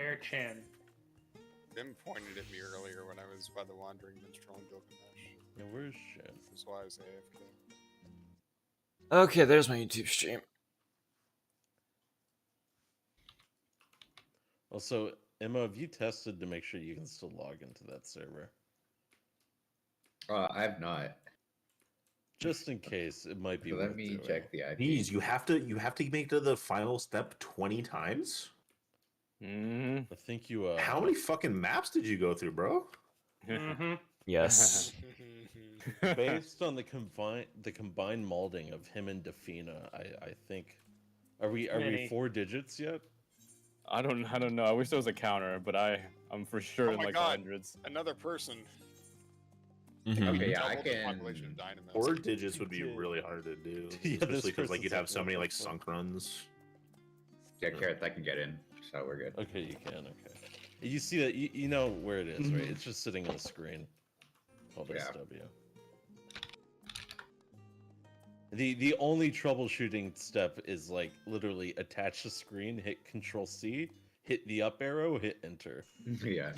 Mayor Chan. Tim pointed at me earlier when I was by the Wandering Minstrel and Gilgamesh. Yeah, where's shit? That's why I was AFK. Okay, there's my YouTube stream. Also, Emma, have you tested to make sure you can still log into that server? I have not. Just in case, it might be So worth let me doing. check the IP. Jeez, you have to make to the final step 20 times? I think you. How many fucking maps did you go through, bro? Yes. Based on the combined molding of him and Defina, I think. Are we Many. 4 digits yet? I don't know. I wish there was a counter, but I'm for sure Oh in my like God. the hundreds. Another person. Okay, yeah, I Doubled the can. population of Dynamos. 4 digits would be really hard to do, Yeah, especially this because like you'd person's have so many like like, sunk runs. Yeah, Carrot, I can get in, so we're good. Okay, you can. Okay. You see that? You know where it is, right? It's just sitting on the screen. Hold Yeah. SW. The only troubleshooting step is like literally attach the screen, hit Control C, hit the up arrow, hit Enter. Yeah.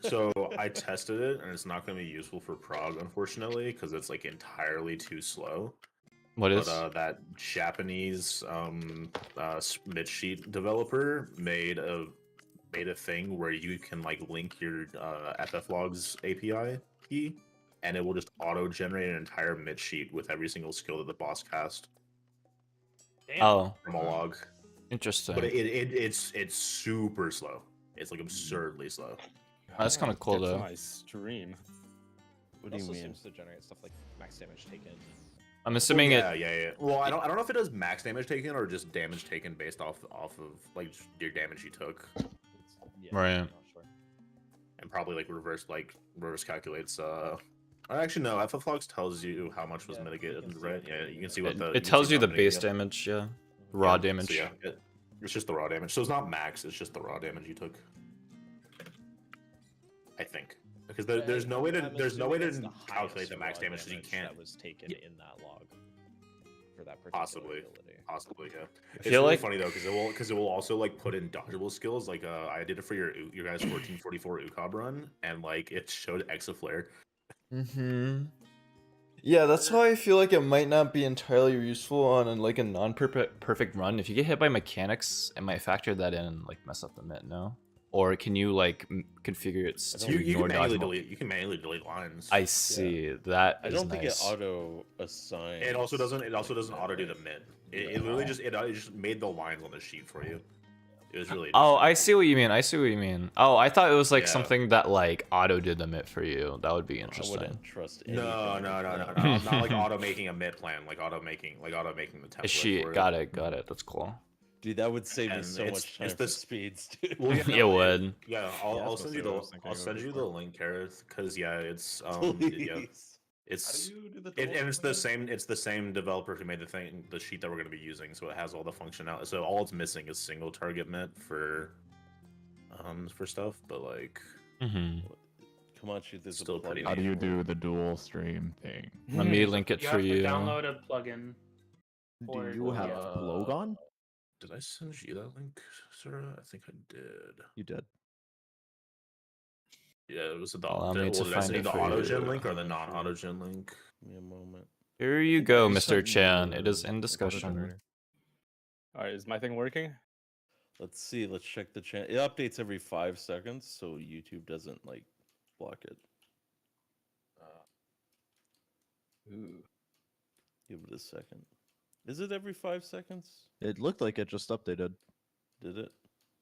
So I tested it, and it's not going to be useful for Prague, unfortunately, because it's like entirely too slow. What is? But that Japanese mid sheet developer made a thing where you can like link your fflogs API key, and it will just auto generate an entire mid sheet with every single skill that the boss cast Damn. Oh, from a log. interesting. But it's super slow. It's like absurdly slow. That's kinda cool, That's though. my stream. What It do you also mean? seems to generate stuff like max damage taken. I'm assuming yeah, it. yeah. Well, I don't know if it does max damage taken or just damage taken based off of like your damage you took, Yeah, Right. I'm not sure. and probably like reverse calculates. Actually, no. fflogs tells you how much was Yeah, you mitigated, can see right? it. Yeah, you can see what It, the. it you can tells see you the how base mitigated. damage, yeah. Raw Yeah, damage. So, yeah, it's just the raw damage. So it's not max. It's just the raw damage you took. I think because there's no way to I'm calculate assuming the highest max raw damage because you can't. That was taken Yeah. in that log for that particular Possibly. ability. Possibly, yeah. It's feel really like- funny though because it will also like put in dodgeable skills. Like I did it for your guys 1444 UCOB run, and like it showed Exaflare. Mm-hmm. Yeah, that's why I feel like it might not be entirely useful on like a non-perfect run. If you get hit by mechanics, it might factor that in and like mess up the mit, no? Or can you like configure it to You ignore can manually dodgeable? delete. You can manually delete lines. I see. That I is don't think it nice. auto assigns. It also doesn't. It also doesn't auto do the mid. It literally just it just made the lines on the sheet for you. It was really. Oh, I interesting. see what you mean. I see what you mean. Oh, I thought it was like Yeah. something that like auto did the mit for you. That would be I interesting. wouldn't trust anything. No. Not like auto making a mid plan. Like auto making the template. A sheet. for it. Got it. That's cool. Dude, that would save me And so much time it's for this- speeds, dude. Well, yeah, It no, would. Yeah, Yeah, I I'll was send gonna you say what I the was thinking I'll of send you the before. link, Kareth, because yeah, it's yeah, Please. it's How do you do the and double it's the click? same. It's the same developer who made the sheet that we're going to be using, so it has all the functionality. So all it's missing is single target mit for stuff, but like Mm-hmm. Come on, shoot. There's Still a pretty plugin. How do you do the dual stream thing? Let me link it You for have to you. download a plugin. Do for- you have yeah. Blogon? did I send you that link, Sarah? I think I did. You did. Yeah, it was the Allow me to did I find send you it the for autogen you. link or the non-autogen link? Give me a moment. Here you go, You Mr. sent Chan. me It is in Auto discussion. generator. All right, is my thing working? Let's see. Let's check the channel. It updates every 5 seconds, so YouTube doesn't like block it. Ooh. Give it a second. Is it every 5 seconds? It looked like it just updated. Did it?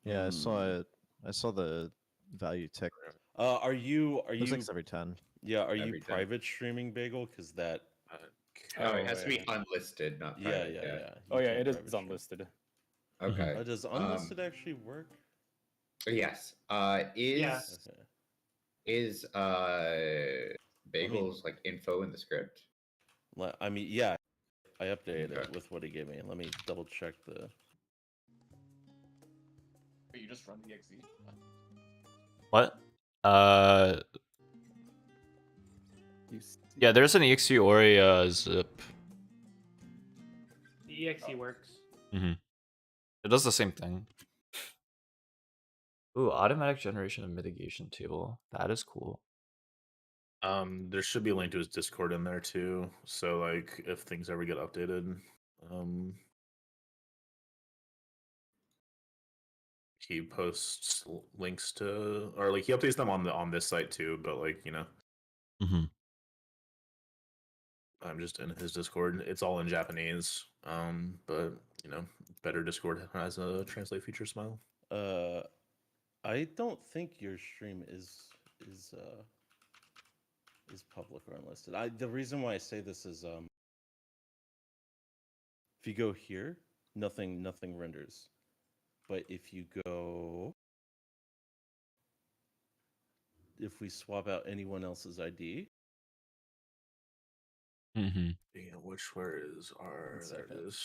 Yeah, I saw Hmm. it. I saw the value tick. Are you? Looks like it's every 10. Yeah. Are you Every 10. private streaming Bagel? Because that. Oh, it has to be yeah. unlisted, not Yeah, private. yeah. Oh you yeah, can it is private stream. unlisted. Okay. Does unlisted actually work? Yes. Yeah. Okay. Is Bagel's like info in the script? I mean, yeah. I updated Okay. it with what he gave me. Let me double check the. You just run the exe. What? You see- Yeah, there's an exe Ori zip. The exe works. It does the same thing. Ooh, automatic generation of mitigation table. That is cool. There should be a link to his Discord in there too. So like, if things ever get updated, he posts links to, or like he updates them on this site too. But like, you know, Mm-hmm. I'm just in his Discord. It's all in Japanese. But you know, better Discord has a translate feature. Smile. I don't think your stream is public or unlisted. The reason why I say this is if you go here, nothing renders. But if you go, if we swap out anyone else's ID, Mm-hmm. Yeah, where is our? There second. it is.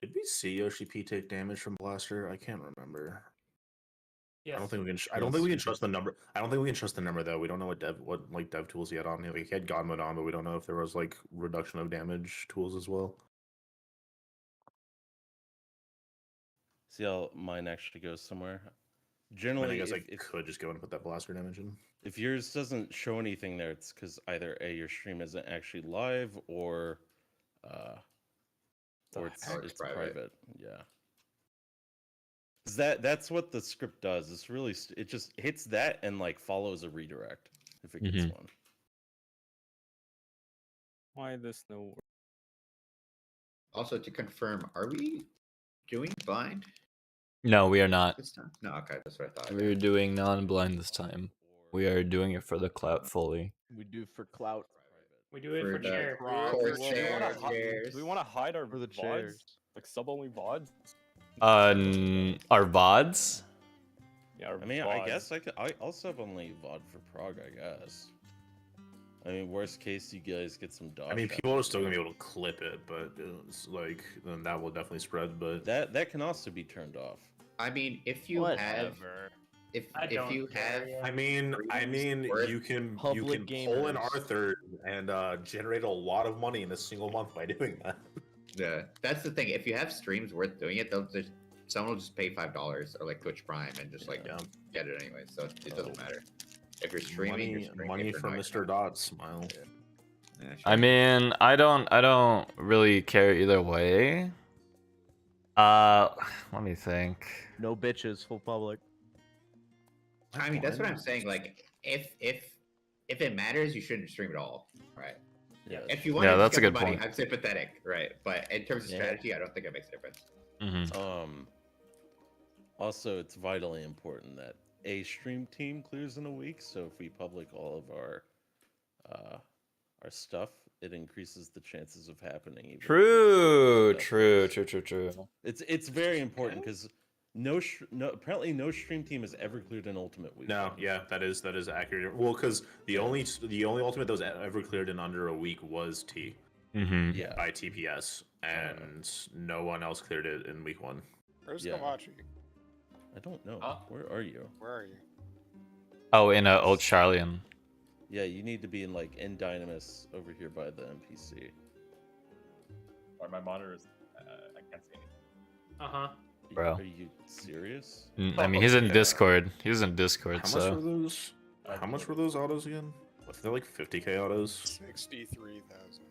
Did we see Yoshi P take damage from Blaster? I can't remember. Yes. I don't think we can. I don't think we can trust the number. I don't think we can trust the number though. We don't know what dev tools he had on. Like, he had God mode on, but we don't know if there was like reduction of damage tools as well. See how mine actually goes somewhere. I Generally, guess I could just go and put that Blaster damage in. If yours doesn't show anything there, it's because either A, your stream isn't actually live, or it's private. Yeah. 'Cause that's what the script does. It's really it just hits that and like follows a redirect if it gets one. Why this no? Also, to confirm, are we doing blind No, we are not. this time? No, okay, that's what I thought. We're doing non-blind this time. We are doing it for the clout fully. We do for clout. We do it for the chair. For Do we chairs. want to hide our For the VODs? chairs. Like sub only VODs? Our VODs? Yeah, our I mean, VODs. I guess I'll sub only VOD for Prague, I guess. I mean, worst case, you guys get some dog. I mean, people are still gonna be able to clip it, but it's like then that will definitely spread. But that can also be turned off. I mean, if you have, if you have, I mean, worth you can public pull an gamers. Arthur and generate a lot of money in a single month by doing that. yeah, that's the thing. If you have streams worth doing it, someone will just pay $5 or like Twitch Prime and just like Yeah. get it anyway. So it doesn't matter. If you're streaming, you're streaming. Money If you're from not, Mr. Dot. Smile. yeah, sure. I mean, I don't really care either way. Let me think. No bitches, full public. I mean, that's what I'm saying. Like, if it matters, you shouldn't stream at all, right? Yeah. If you want Yeah, to that's a get good the money, point. I'm sympathetic, right? But in terms of Yeah. strategy, I don't think it makes a difference. Mm-hmm. Also, it's vitally important that a stream team clears in a week. So if we public all of our stuff, it increases the chances of happening. Even if True. it's- It's very important because no apparently no stream team has ever cleared an ultimate week. No, yeah, that is accurate. Well, because the only ultimate that was ever cleared in under a week was T. Mm-hmm. Yeah. By TPS, and no one else cleared it in week 1. Where's Yeah. Kamachi? I don't know. Huh? Where are you? Where are you? Oh, in Old Charlian. Yeah, you need to be in in Dynamis over here by the NPC. Or my monitor is. I can't see anything. Uh-huh. Bro. Are you serious? I mean, he's in Discord. He's in Discord, How much were so. those? How much were those autos again? They're like 50k autos. 63,000.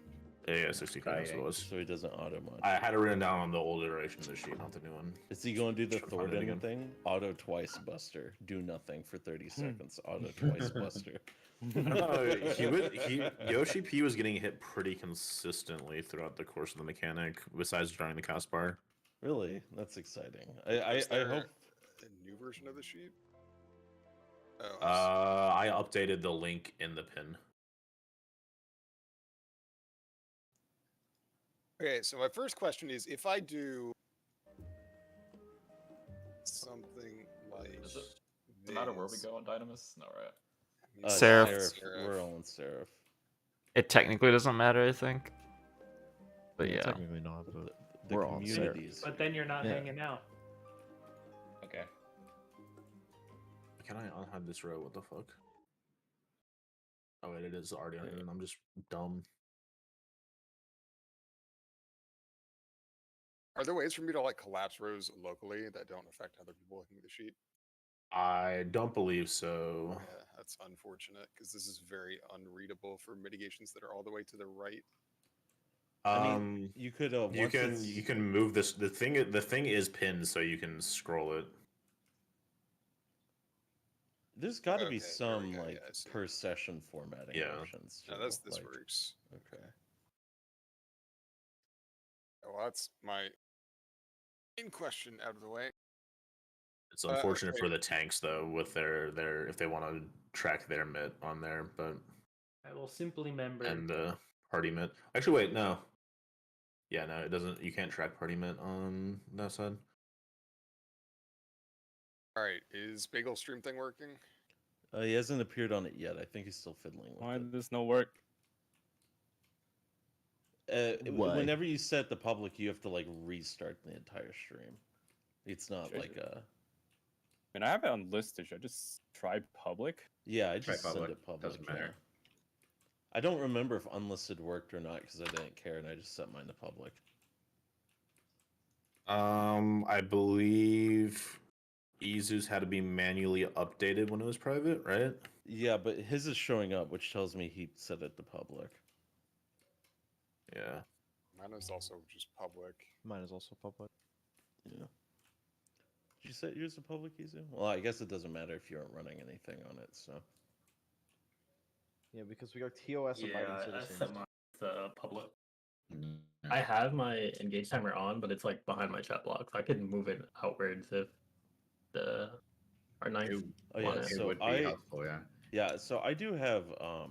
Yeah, 60k. That's what it was. So he doesn't auto much. I had it written down on the old iteration of the sheet, not the new one. Is he going to do the Should find it Thornton again. thing? Auto twice buster. Do nothing for 30 seconds. Auto twice buster. I don't know, Yoshi P was getting hit pretty consistently throughout the course of the mechanic, besides during the cast bar. Really? That's exciting. I there hope. a new version of the sheet? Oh, I updated the link in the pin. okay, so my first question is, if I do something like Does it matter where we go on Dynamis? No, right? Seraph. We're all in Seraph. It technically doesn't matter, I think. But yeah. Technically not, but The we're all in Seraph. communities. But then you're not Yeah. hanging out. Okay. Can I unhide this row? What the fuck? Oh wait, it is already unhidden. I'm just dumb. Are there ways for me to like collapse rows locally that don't affect other people looking at the sheet? I don't believe so. Yeah, that's unfortunate because this is very unreadable for mitigations that are all the way to the right. I mean, you could. You Once can it's- you can move this. The thing is pinned, so you can scroll it. There's got to Okay, be there we some go, like yeah, I see. per session formatting Yeah. options. No, you know, this like- works. Okay. Well, that's my main question out of the way. It's unfortunate okay. for the tanks though, with their if they want to track their mit on there, but I will simply member. and the party mit. Actually, wait, no. Yeah, no, it doesn't. You can't track party mit on that side. All right, is Bagel stream thing working? He hasn't appeared on it yet. I think he's still fiddling with Why it. did this no work? Why? Whenever you set the public, you have to like restart the entire stream. It's not Sure. like a. I mean, I have it unlisted. Should I just try public? Yeah, I Try just send public, it public. doesn't matter. Yeah. I don't remember if unlisted worked or not because I didn't care and I just set mine to public. I believe Izu's had to be manually updated when it was private, right? Yeah, but his is showing up, which tells me he set it to public. Yeah. Mine is also just public. Mine is also public. Yeah. Did you set yours to public, Izu? Well, I guess it doesn't matter if you aren't running anything on it, so. Yeah, because we are TOS abiding citizens. Public. Mm, I have my engage timer on, but it's like behind my chat block. So I could move it outwards if our ninth. It, Oh yeah, wanted. it so would be I helpful, yeah. yeah, so I do have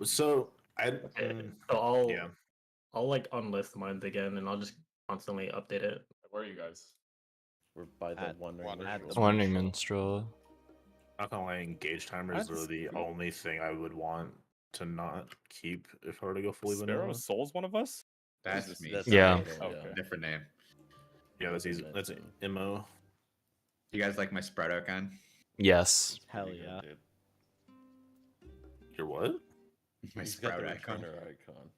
So I Okay, so yeah. I'll like unlist mine again, and I'll just constantly update it. Where are you guys? we're by the At- wandering Wandering Minstrel. Minstrel. Wandering minstrel. Not gonna lie, engage timers That's are the cool. only thing I would want to not keep if I were to go fully Sparrow vanilla. Soul's one of us? That's me. Yeah. Bagel, Okay. Different name. Yeah, that's easy. That's Mention. MO. You guys like my spread out gun? Yes. It's Hell pretty good, yeah. dude. Your what? My He's got sprout the icon. returner icon.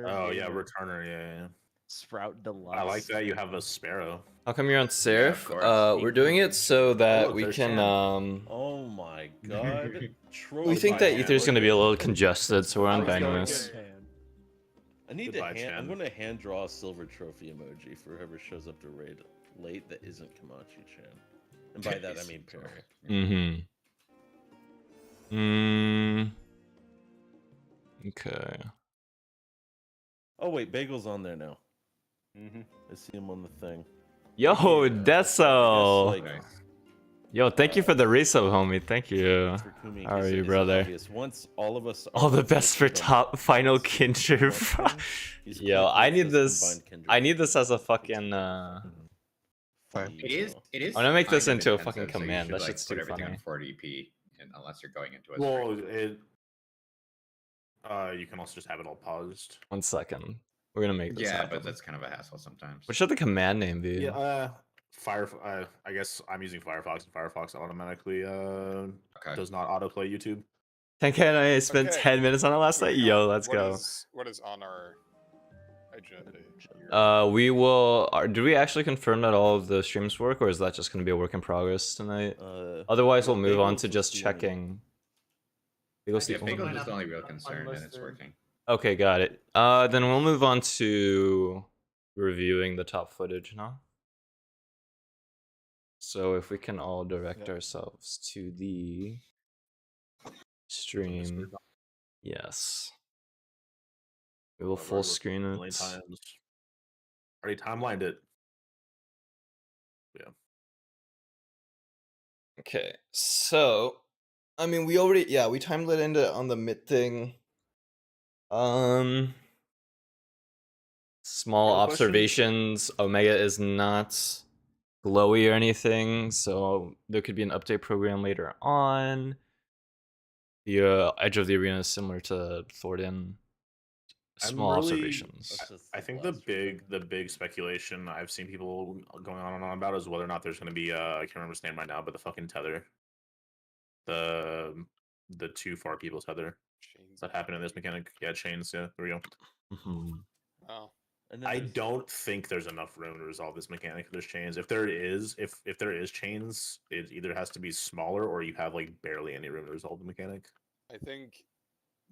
Returner. Oh yeah, gamer. returner. Yeah, Sprout Deluxe. I like that you have a sparrow. How come you're on Serif? course. We're doing it so that look, we there's can Shan. Oh my god. we think that Ether's gonna be a little congested, so we're I was unbanning going this. Japan. I need Goodbye, to hand. I'm Chan. gonna hand draw a silver trophy emoji for whoever shows up to raid late that isn't Kamachi-chan. And by that I mean Perry. Okay. Oh wait, Bagel's on there now. Mm-hmm. I see him on the thing. Yo, Deso! Like, Nice. Yo, thank you for the resub, homie. Thank you. for Kumi, How are it's- you, it's brother? obvious. Once all of us All are the best for listed on top final this Kindred. question, he's Yo, clicked I with need this this. combined Kindred. I need this as a fucking. Funny, It is. though. It is. I'm gonna make this kind of into a intensive, fucking so you command. should, That like, shit's put too everything funny. on 40p, and unless you're going into a Well, stream. you can also just have it all paused. 1 second. We're gonna make this Yeah, happen. but that's kind of a hassle sometimes. What should the command name be? Yeah. I guess I'm using Firefox, and Firefox automatically Okay. does not autoplay YouTube. 10K and I spent Okay. 10 minutes on it last night. Moving Yo, on. let's go. What is on our agenda here? We will. Do we actually confirm that all of the streams work, or is that just gonna be a work in progress tonight? Otherwise, we'll move on to just checking. Bagel Yeah, Steeple? Bagel is the only real concern, and it's Unlisted. working. Okay, got it. Then we'll move on to reviewing the top footage now. So if we can all direct Yep. ourselves to the stream. Yes. We will full screen Million it. times. Already timelined it. Yeah. Okay, so I mean we already we timed it into on the mid thing. Small Other questions? observations. Omega is not glowy or anything, so there could be an update program later on. The edge of the arena is similar to Thornton. Small observations. I think the big speculation I've seen people going on and on about is whether or not there's going to be I can't remember his name right now, but the fucking tether, the two far people tether Chains. that happened in this mechanic. Yeah, chains. Yeah, there we go. Oh, And then I there's- don't think there's enough room to resolve this mechanic if there's chains. If there is, if there is chains, it either has to be smaller or you have like barely any room to resolve the mechanic. I think,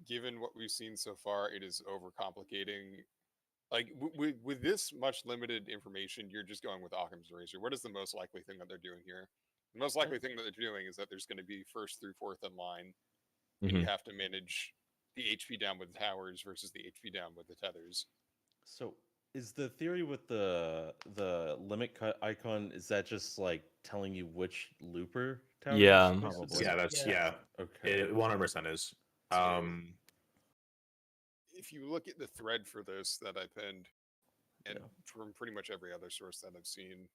given what we've seen so far, it is overcomplicating. Like with this much limited information, you're just going with Occam's razor. What is the most likely thing that they're doing here? The most likely thing that they're doing is that there's going to be first through fourth in line, and you have to manage the HP down with the towers versus the HP down with the tethers. So is the theory with the limit cut icon, is that just like telling you which looper tower? Yeah. you're supposed to Yeah, do? that's yeah. Okay. It 100% is. If you look at the thread for this that I pinned, and from pretty much every other source that I've seen,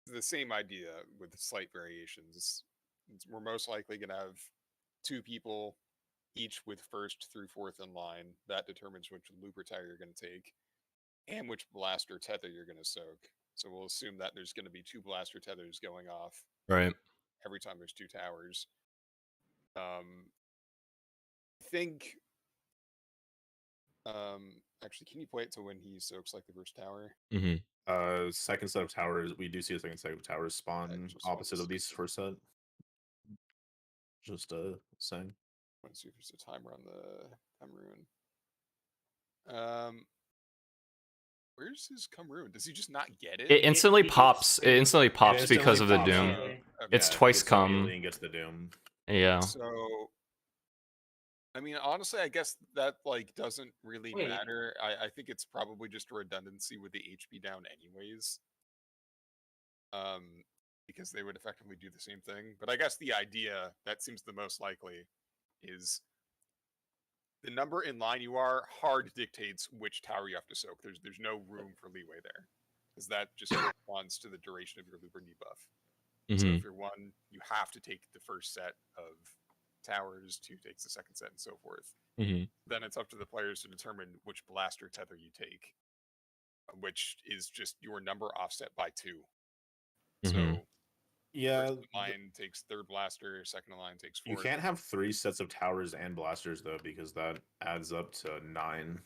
the same idea with slight variations. We're most likely going to have two people, each with first through fourth in line. That determines which looper tower you're going to take, and which blaster tether you're going to soak. So we'll assume that there's going to be two blaster tethers going off Right. every time there's two towers. I think. Actually, can you point to when he soaks like the first tower? Second set of towers. We do see a second set of towers spawn opposite of these first set. Just saying. Let's see if there's a timer on the Cameroon. Where's his Cameroon? Does he just not get it? It instantly pops. It instantly pops because of the doom. Okay. It's twice come. And gets the doom. Yeah. So, I mean, honestly, I guess that like doesn't really matter. I think it's probably just a redundancy with the HP down, anyways. Because they would effectively do the same thing. But I guess the idea that seems the most likely is the number in line you are hard dictates which tower you have to soak. There's no room for leeway there, because that just corresponds to the duration of your looper debuff. So if you're one, you have to take the first set of towers, two takes the second set, and so forth. Then it's up to the players to determine which blaster tether you take, which is just your number offset by 2. So yeah, first line takes third blaster, second line takes fourth. You can't have 3 sets of towers and blasters though, because that adds up to 9.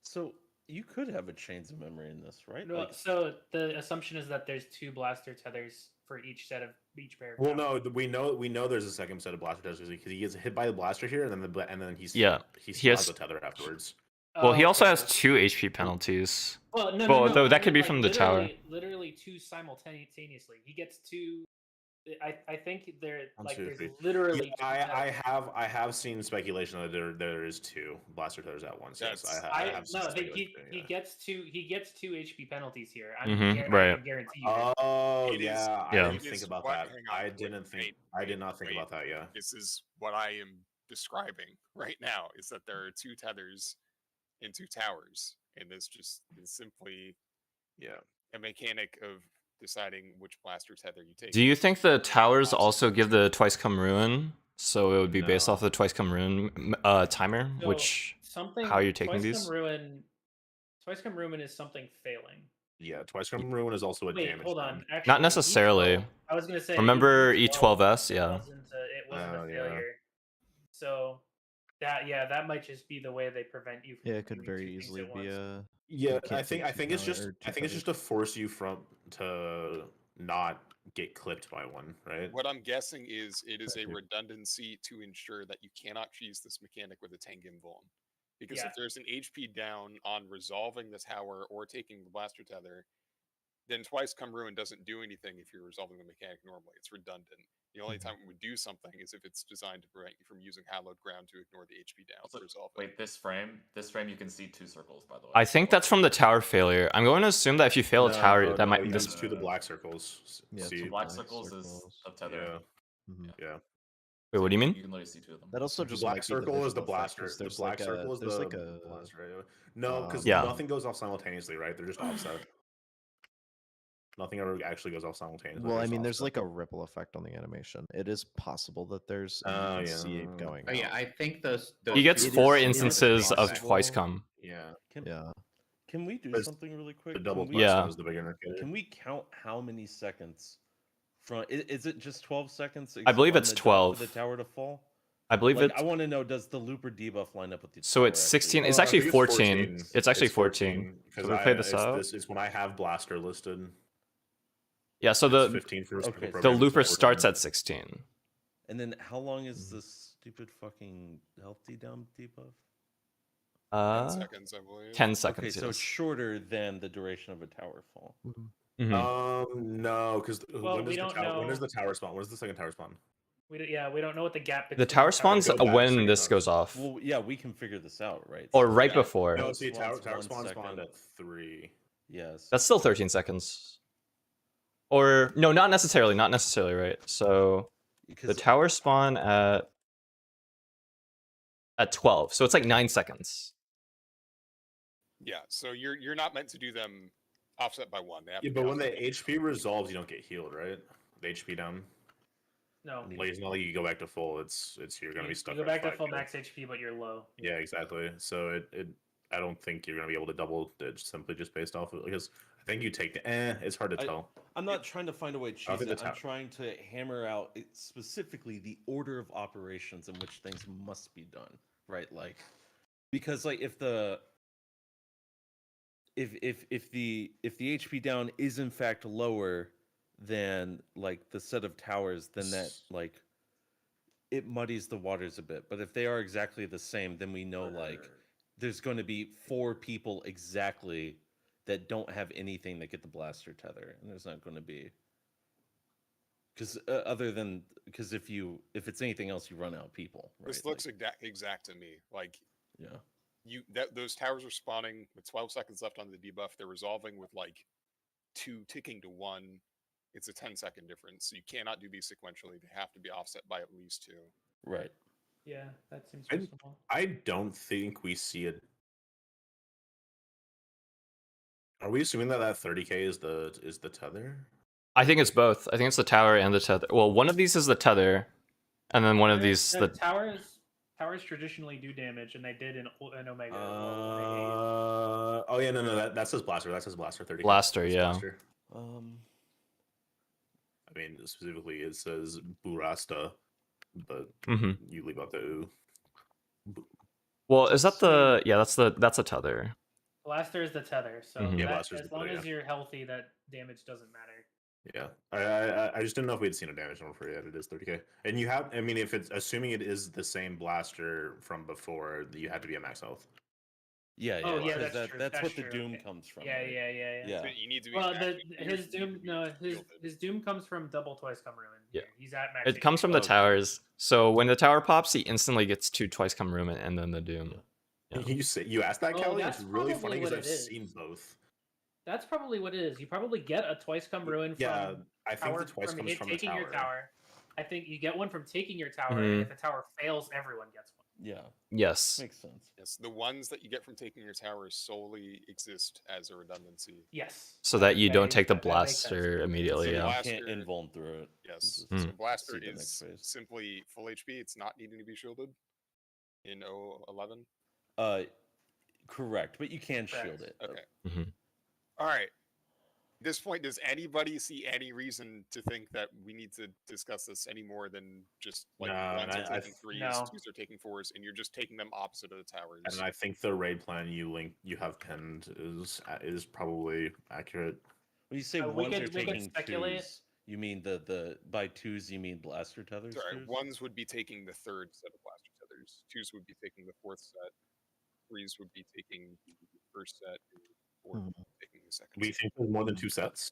So you could have a chains of memory in this, right? No, so the assumption is that there's 2 blaster tethers for each set of each pair. Well, no, we know there's a second set of blaster tethers because he gets hit by the blaster here, and then he has a tether afterwards. Well, he also has 2 HP penalties. Well, no, though that I could mean, be from the tower. Literally 2 simultaneously. He gets 2. I think there's three. literally. Yeah, I have seen speculation that there is 2 blaster tethers at once. Yes, I have seen he gets 2 HP penalties here. I right. guarantee you. Oh yeah, I didn't think about that. I did not think about that. Yeah, this is what I am describing right now. Is that there are 2 tethers and 2 towers, and this just is simply a mechanic of deciding which blaster tether you take. Do you think the towers also give the twice come ruin? So it would be based off the twice come ruin timer, So how you're taking twice these? Twice come ruin is something failing. Yeah, twice come ruin is also a damage. Hold on. Actually, Not necessarily. I was gonna say. Remember E12S? Yeah. It wasn't a failure. So that might just be the way they prevent you from. Yeah, it could very easily be a. Yeah, I think it's just to force you to not get clipped by one, right? What I'm guessing is it is a redundancy to ensure that you cannot cheese this mechanic with a Tengen Vuln. Because if there's an HP down on resolving the tower or taking the blaster tether, then twice come ruin doesn't do anything if you're resolving the mechanic normally. It's redundant. The only time it would do something is if it's designed to prevent you from using hallowed ground to ignore the HP down to resolve it. Wait, this frame you can see 2 circles, by the way. I think that's from the tower failure. I'm going to assume that if you fail a tower, that might be this to the black circles. Yeah, see, black circles is a tether. Yeah. Wait, what do you mean? You can literally see 2 of them. That also just black circle is the blaster. The black circle is the blaster. No, because nothing goes off simultaneously, right? They're just offset. Nothing ever actually goes off simultaneously. Well, I mean, there's like a ripple effect on the animation. It is possible that there's see it going. Oh yeah, I think those he gets 4 instances of twice come. Yeah. Can we do something really quick? The double is the big indicator. Can we count how many seconds from? Is it just 12 seconds? I believe it's 12 for the tower to fall. I believe Like, it's I want to know, does the looper debuff line up with the so tower it's 16. actually? It's I actually think 14. It's actually 14. because Can we play this it's out? This is when I have Blaster listed. Yeah. So It's the 15 for okay, the the so looper 14. starts at 16. And then how long is this stupid fucking health down debuff? 10 seconds, I believe. 10 seconds. Okay, so yes. it's shorter than the duration of a tower fall. No, because Well, when we does don't the tower? When does know. the tower spawn? When does the second tower spawn? We don't know what the gap between The tower spawns Go back, when second this tower. goes off, Well, yeah, we can figure this out, right? or So, right yeah, before. No, it see, tower spawns spawn 1 spawned second. at 3. Yes. That's still 13 seconds. Or no, not necessarily. Not necessarily, right? So the Because tower spawn at 12. So it's like 9 seconds. Yeah, so you're not meant to do them offset by 1. They have Yeah, to be but when the offset by HP resolves, you don't get healed, right? The HP down. No. Like it's not like you go back to full. It's you're gonna be stuck. You go at back to full 5K. max HP, but you're low. Yeah, exactly. So it I don't think you're gonna be able to double it simply just based off of because I think you take the it's hard to tell. I'm not trying to find a way to I cheese think it. the I'm ta- trying to hammer out specifically the order of operations in which things must be done, right? Like, because like if the HP down is in fact lower than like the set of towers, then that like it muddies the waters a bit. But if they are exactly the same, then we know like there's going to be 4 people exactly that don't have anything that get the blaster tether, and there's not going to be because if it's anything else, you run out of people. Right? This looks exact to me. Like yeah, those towers are spawning with 12 seconds left on the debuff. They're resolving with like 2 ticking to 1. It's a 10-second difference. So you cannot do these sequentially. They have to be offset by at least 2. Right. Yeah, that seems reasonable. I don't think we see it. Are we assuming that 30k is the tether? I think it's both. I think it's the tower and the tether. Well, one of these is the tether, and then one of these the towers traditionally do damage, and they did in Omega. Oh yeah, no, that says blaster. That says blaster 30. Blaster, yeah. Blaster. I mean, specifically it says Burasta, but you leave out the oo. Well, is that the that's a tether. Blaster is the tether, so as long as you're healthy, that damage doesn't matter. Yeah, I just didn't know if we'd seen a damage number for it. It is 30k, and you have. I mean, if it's assuming it is the same blaster from before, you had to be at max health. Yeah, oh yeah, that's true. That's what the true. Doom comes from. Yeah, right? yeah. So you need to be. Well, his Doom, his Doom comes from double twice come ruin. Yeah, he's at max. It comes from the towers. So when the tower pops, he instantly gets 2 twice come ruin and then the Doom. Yeah. You asked that, Kelly. It's really funny because I've seen both. That's probably what it is. You probably get a twice come ruin from I think the twice comes from taking the tower. Your tower. I think you get one from taking your tower, and if the tower fails, everyone gets one. Yeah. Yes. Makes sense. Yes, the ones that you get from taking your towers solely exist as a redundancy. Yes. So that you don't take the blaster immediately. So yeah. blaster, You can't invuln through it. Yes. Mm. So blaster is simply full HP. It's not needing to be shielded in 011. Correct, but you can shield it. Okay. All right. At this point, does anybody see any reason to think that we need to discuss this any more than just like ones are taking 3s, 2s are taking 4s, and you're just taking them opposite of the towers? And I think the raid plan you have pinned is probably accurate. When you say ones are taking 2s, you mean the by 2s you mean blaster tethers? Sorry, 1s would be taking the 3rd set of blaster tethers. 2s would be taking the 4th set. 3s would be taking the 1st set. And 4th would be taking the 2nd. We think there's more than 2 sets.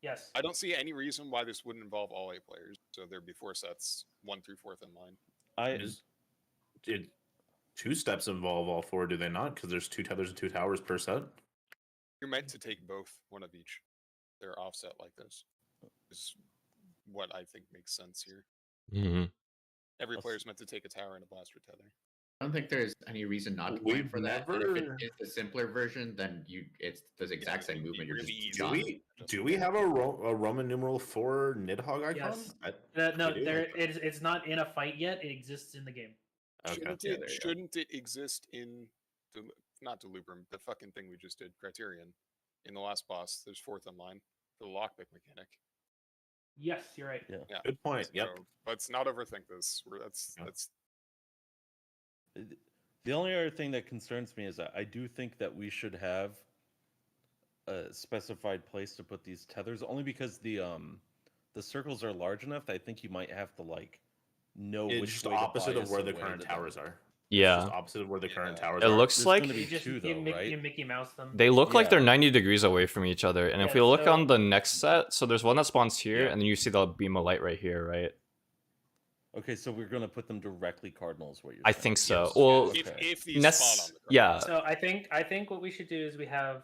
Yes. I don't see any reason why this wouldn't involve all 8 players. So there'd be 4 sets, 1 through 4th in line. Did 2 steps involve all 4? Do they not? Because there's 2 tethers and 2 towers per set. You're meant to take both, one of each. They're offset like this. Is what I think makes sense here. Every player's meant to take a tower and a blaster tether. I don't think there's any reason not to plan for that. And if it is the simpler version, then it's the exact same movement. You're really just do we have a Roman numeral 4 Nidhogg icon? Yes. No, it's not in a fight yet. It exists in the game. Okay. Shouldn't it exist in not Delubrum, the fucking thing we just did, Criterion? In the last boss, there's 4th in line for the lockpick mechanic. Yes, you're right. Yeah. Good point. So, let's not overthink this. That's The only other thing that concerns me is I do think that we should have a specified place to put these tethers, only because the circles are large enough that I think you might have to like know It's which just way to opposite of bias where the away current to towers them. are. Yeah. It's just opposite of where the current towers It are. looks There's like gonna be You just two though, right? you Mickey Mouse them. they look like they're Yeah. 90 degrees away from each other. And if Yeah, we look so- on the next set, so there's one that spawns here, Yeah. and then you see the beam of light right here, right? Okay, so we're gonna put them directly cardinals. What you're I saying? think so. Yes. Well, If these spawn on the card. So I think what we should do is we have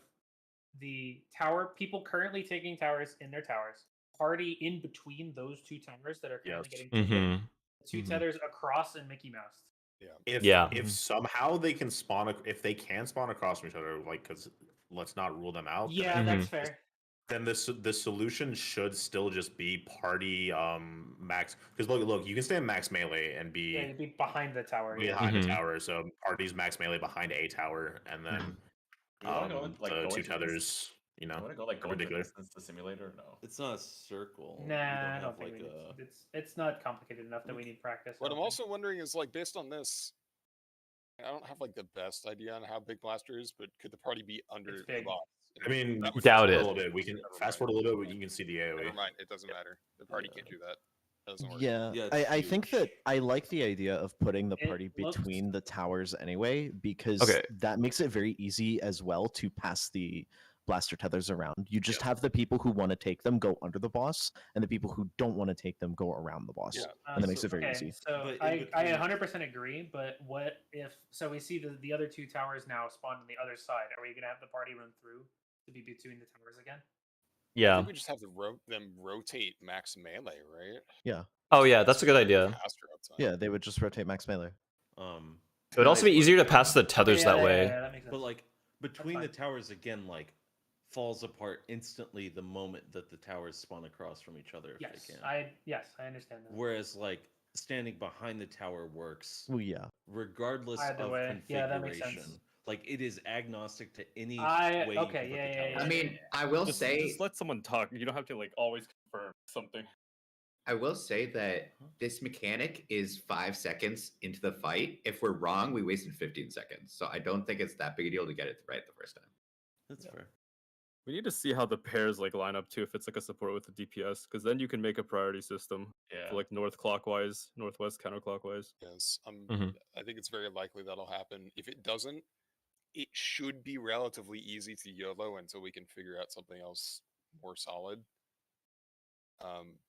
the tower people currently taking towers in their towers. Party in between those two towers that are currently getting taken. Mhm. Two tethers across and Mickey Mouse. If somehow they can spawn, if they can spawn across from each other, like, because let's not rule them out. Yeah, that's fair. Then the solution should still just be party max. Because look, you can stay in max melee and be Yeah, you'd be behind the tower. behind the tower. So parties max melee behind a tower, and then Do we wanna go in- like, the go two into tethers. You know, I want to go like go into particular. distance the simulator. Or no. It's not a circle. Nah, I have, don't think like, we need it's not complicated enough that we need practice. I What don't I'm think. also wondering is, like, based on this, I don't have like the best idea on how big Blaster is, but could the party be under the big. box? I mean, That would doubt fast forward it. a little bit. We can fast forward a little bit. You can see the AOE. Never mind, it doesn't matter. The party can't do that. That doesn't work. Yeah, Yeah, I it's think that I like the idea of putting the It party looks- between the towers anyway, because Okay. that makes it very easy as well to pass the blaster tethers around. You just have the people who want to take them go under the boss, and the people who don't want to take them go around the boss, and that makes it very easy. So But in I between- 100% agree, but what if so we see the other two towers now spawn on the other side? Are we gonna have the party run through to be between the towers again? I Yeah. think we just have to them rotate max melee, right? Yeah. Oh yeah, that's a good idea. Faster uptime. Yeah, they would just rotate max melee. It would also be easier to pass the tethers that way. that makes sense. But like between the fine. towers again, like falls apart instantly the moment that the towers spawn across from each other if Yes, they can. I understand that. Whereas like standing behind the tower works Oh yeah. regardless Either of way. configuration. Yeah, that makes sense. Like it is agnostic to any I- way okay, you can put yeah, the yeah, towers. yeah. I mean, I will Just say, let someone talk. You don't have to like always confirm something. I will say that this mechanic is 5 seconds into the fight. If we're wrong, we wasted 15 seconds. So I don't think it's that big a deal to get it right the first time. That's fair. We need to see how the pairs like line up too. If it's like a support with the DPS, because then you can make a priority system. Yeah. For, like north clockwise, northwest counterclockwise. Yes, Mhm. I think it's very likely that'll happen. If it doesn't, it should be relatively easy to YOLO until we can figure out something else more solid.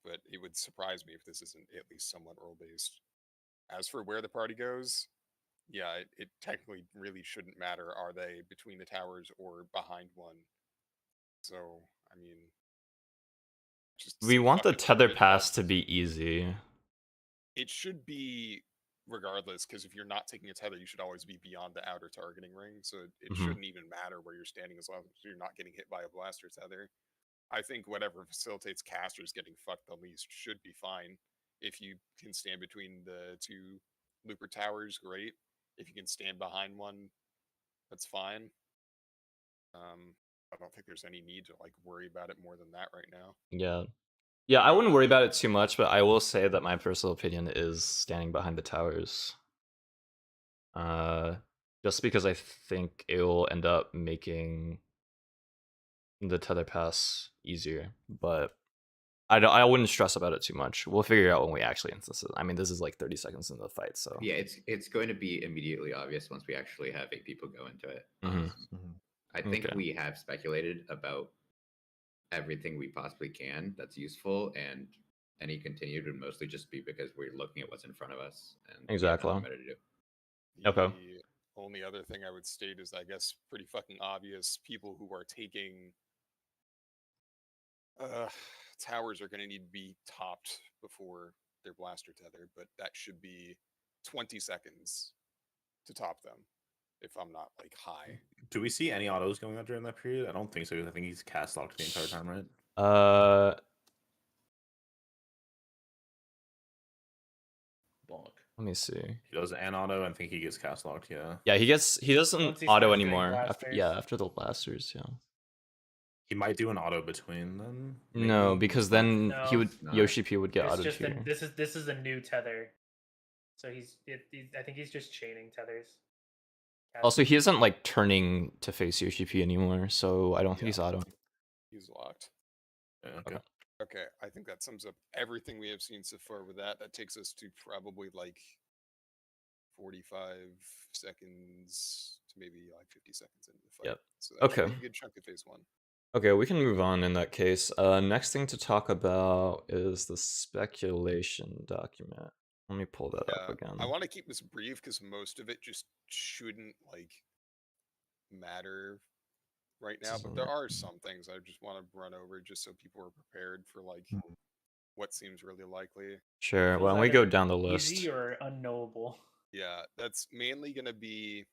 But it would surprise me if this isn't at least somewhat role based. As for where the party goes, yeah, it technically really shouldn't matter. Are they between the towers or behind one? So, I mean, just We some want the fucking tether good pass luck. to be easy. It should be regardless, because if you're not taking a tether, you should always be beyond the outer targeting ring. So it Mhm. shouldn't even matter where you're standing as long as you're not getting hit by a blaster tether. I think whatever facilitates casters getting fucked the least should be fine. If you can stand between the two looper towers, great. If you can stand behind one, that's fine. I don't think there's any need to like worry about it more than that right now. Yeah. Yeah, I wouldn't worry about it too much, but I will say that my personal opinion is standing behind the towers. Just because I think it will end up making the tether pass easier, but I wouldn't stress about it too much. We'll figure it out when we actually instance it. I mean, this is like 30 seconds into the fight, so Yeah, it's going to be immediately obvious once we actually have 8 people go into it. Mhm. I think Okay. we have speculated about everything we possibly can that's useful, and any continued would mostly just be because we're looking at what's in front of us and we have Exactly. nothing better to do. Okay. The only other thing I would state is, I guess, pretty fucking obvious. People who are taking towers are going to need to be topped before their blaster tether, but that should be 20 seconds to top them if I'm not like high. Do we see any autos going on during that period? I don't think so. 'Cause I think he's cast locked the entire time, right? Bonk. Let me see. He does an auto. I think he gets cast locked. Yeah. Yeah, he doesn't Once he auto starts doing anymore. After, blasters. after the blasters, yeah. He might do an auto between then. No, maybe? because then No, he would it's not. Yoshi P would get It's auto just here. this is a new tether. So I think he's just chaining tethers. Also, he isn't like turning to face Yoshi anymore, so I don't think he's auto. He's locked. Yeah, okay. Okay, I think that sums up everything we have seen so far with that. That takes us to probably like 45 seconds to maybe like 50 seconds into the fight. Yep. So that Okay. should be a good chunk of phase 1. Okay, we can move on in that case. Next thing to talk about is the speculation document. Let me pull that up again. I want to keep this brief because most of it just shouldn't like matter right now, but there are some things I just want to run over just so people are prepared for like what seems really likely. Sure. Why don't we go down the list? Easy or unknowable? Yeah, that's mainly going to be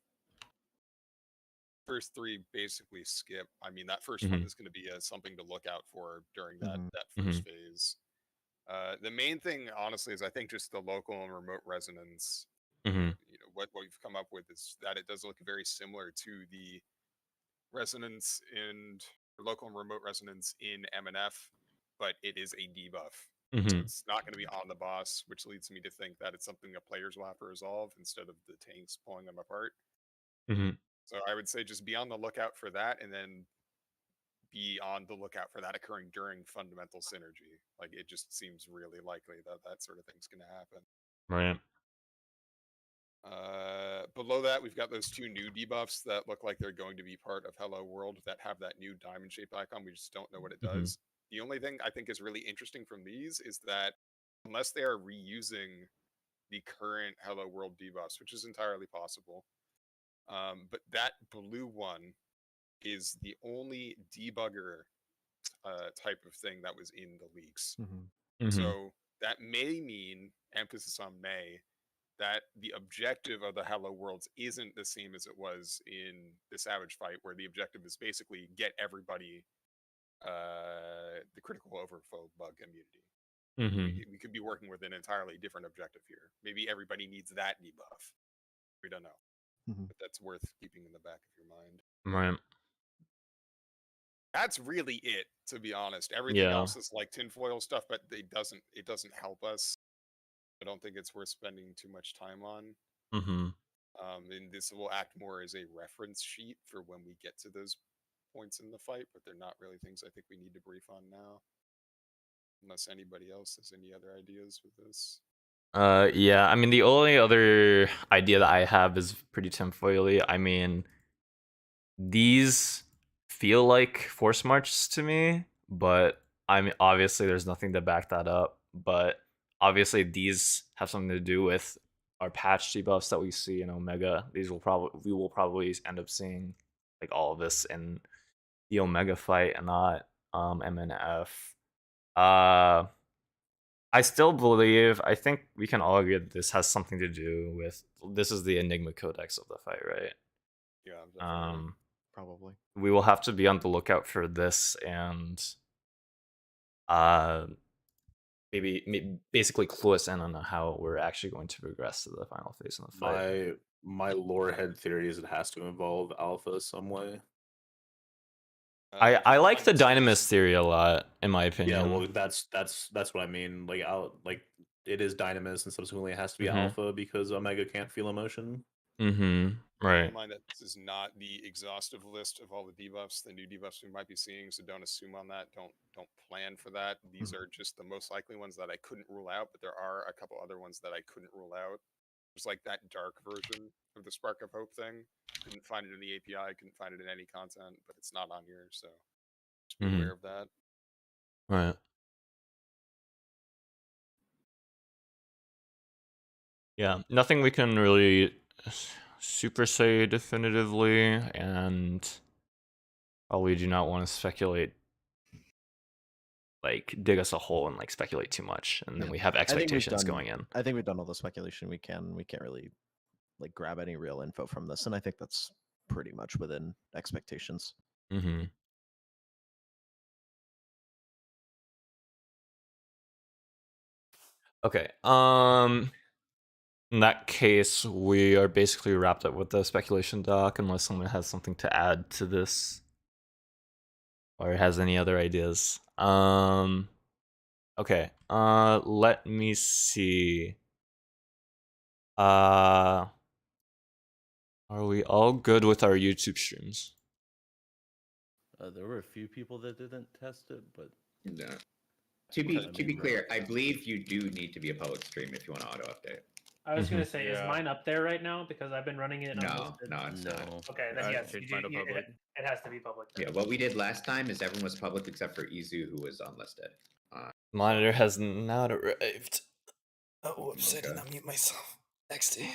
first 3 basically skip. I mean, that first one is going to be something to look out for during that first phase. The main thing, honestly, is I think just the local and remote resonance. You know, what we've come up with is that it does look very similar to the resonance in local and remote resonance in MNF, but it is a debuff. So it's not going to be on the boss, which leads me to think that it's something that players will have to resolve instead of the tanks pulling them apart. So I would say just be on the lookout for that, and then be on the lookout for that occurring during fundamental synergy. Like, it just seems really likely that that sort of thing's going to happen. Right. Below that, we've got those 2 new debuffs that look like they're going to be part of Hello World that have that new diamond-shaped icon. We just don't know what it does. The only thing I think is really interesting from these is that unless they are reusing the current Hello World debuffs, which is entirely possible, but that blue one is the only debugger type of thing that was in the leaks. So that may mean, emphasis on may, that the objective of the Hello Worlds isn't the same as it was in the Savage fight, where the objective is basically get everybody the critical overflow bug immunity. We could be working with an entirely different objective here. Maybe everybody needs that debuff. We don't know. But that's worth keeping in the back of your mind. Right. That's really it, to be honest. Everything else is like tinfoil stuff, but it doesn't help us. I don't think it's worth spending too much time on. And this will act more as a reference sheet for when we get to those points in the fight, but they're not really things I think we need to brief on now. Unless anybody else has any other ideas with this. Yeah, I mean, the only other idea that I have is pretty tinfoily. I mean, these feel like force marches to me, but I mean, obviously there's nothing to back that up. But obviously these have something to do with our patch debuffs that we see in Omega. We will probably end up seeing like all of this in the Omega fight and not MNF. I still believe, I think we can all agree that this has something to do with, this is the Enigma Codex of the fight, right? Yeah, definitely. Probably. We will have to be on the lookout for this and maybe basically clue us in on how we're actually going to progress to the final phase of the fight. My lore head theory is it has to involve Alpha some way. I like the Dynamis theory a lot, in my opinion. Yeah, well, that's what I mean. Like it is Dynamis, and subsequently it has to be Alpha because Omega can't feel emotion. Right. Keep in mind that this is not the exhaustive list of all the debuffs, the new debuffs we might be seeing, so don't assume on that. Don't plan for that. These are just the most likely ones that I couldn't rule out, but there are a couple other ones that I couldn't rule out. There's like that dark version of the Spark of Hope thing. Couldn't find it in the API, couldn't find it in any content, but it's not on here, so just be aware of that. Right. Yeah, nothing we can really super say definitively, and probably do not want to speculate, like dig us a hole and like speculate too much, and then we have expectations going in. I think we've done all the speculation we can. We can't really like grab any real info from this, and I think that's pretty much within expectations. Okay. In that case, we are basically wrapped up with the speculation doc, unless someone has something to add to this or has any other ideas. Okay. Let me see. Are we all good with our YouTube streams? There were a few people that didn't test it, but No. To be clear, I believe you do need to be a public stream if you want to auto update. I was gonna say, is mine up there right now? Because I've been running it. No, unlisted. no, it's not. Okay, then I yes, changed you mine do, to you, public. it has to be public. Yeah, what we did last time is everyone was public except for Izu, who was unlisted. Monitor has not arrived. Oh, whoops! I did not mute myself. XD.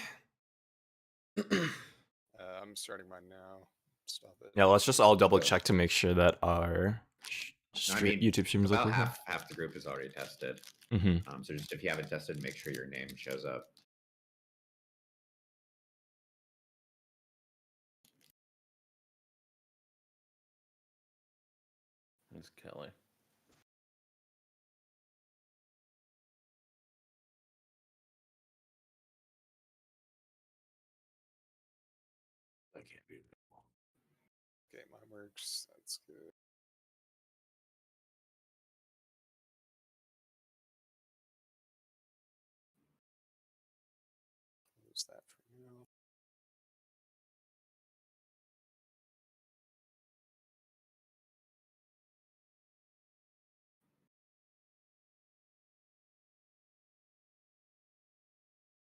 I'm starting mine now. Stop it. Yeah, let's just all double check to make sure that our I mean, YouTube streams look about okay. half the group is already tested. Mhm. So just if you haven't tested, make sure your name shows up. it's Kelly. That can't be. Okay, mine works. That's good. Close that for now.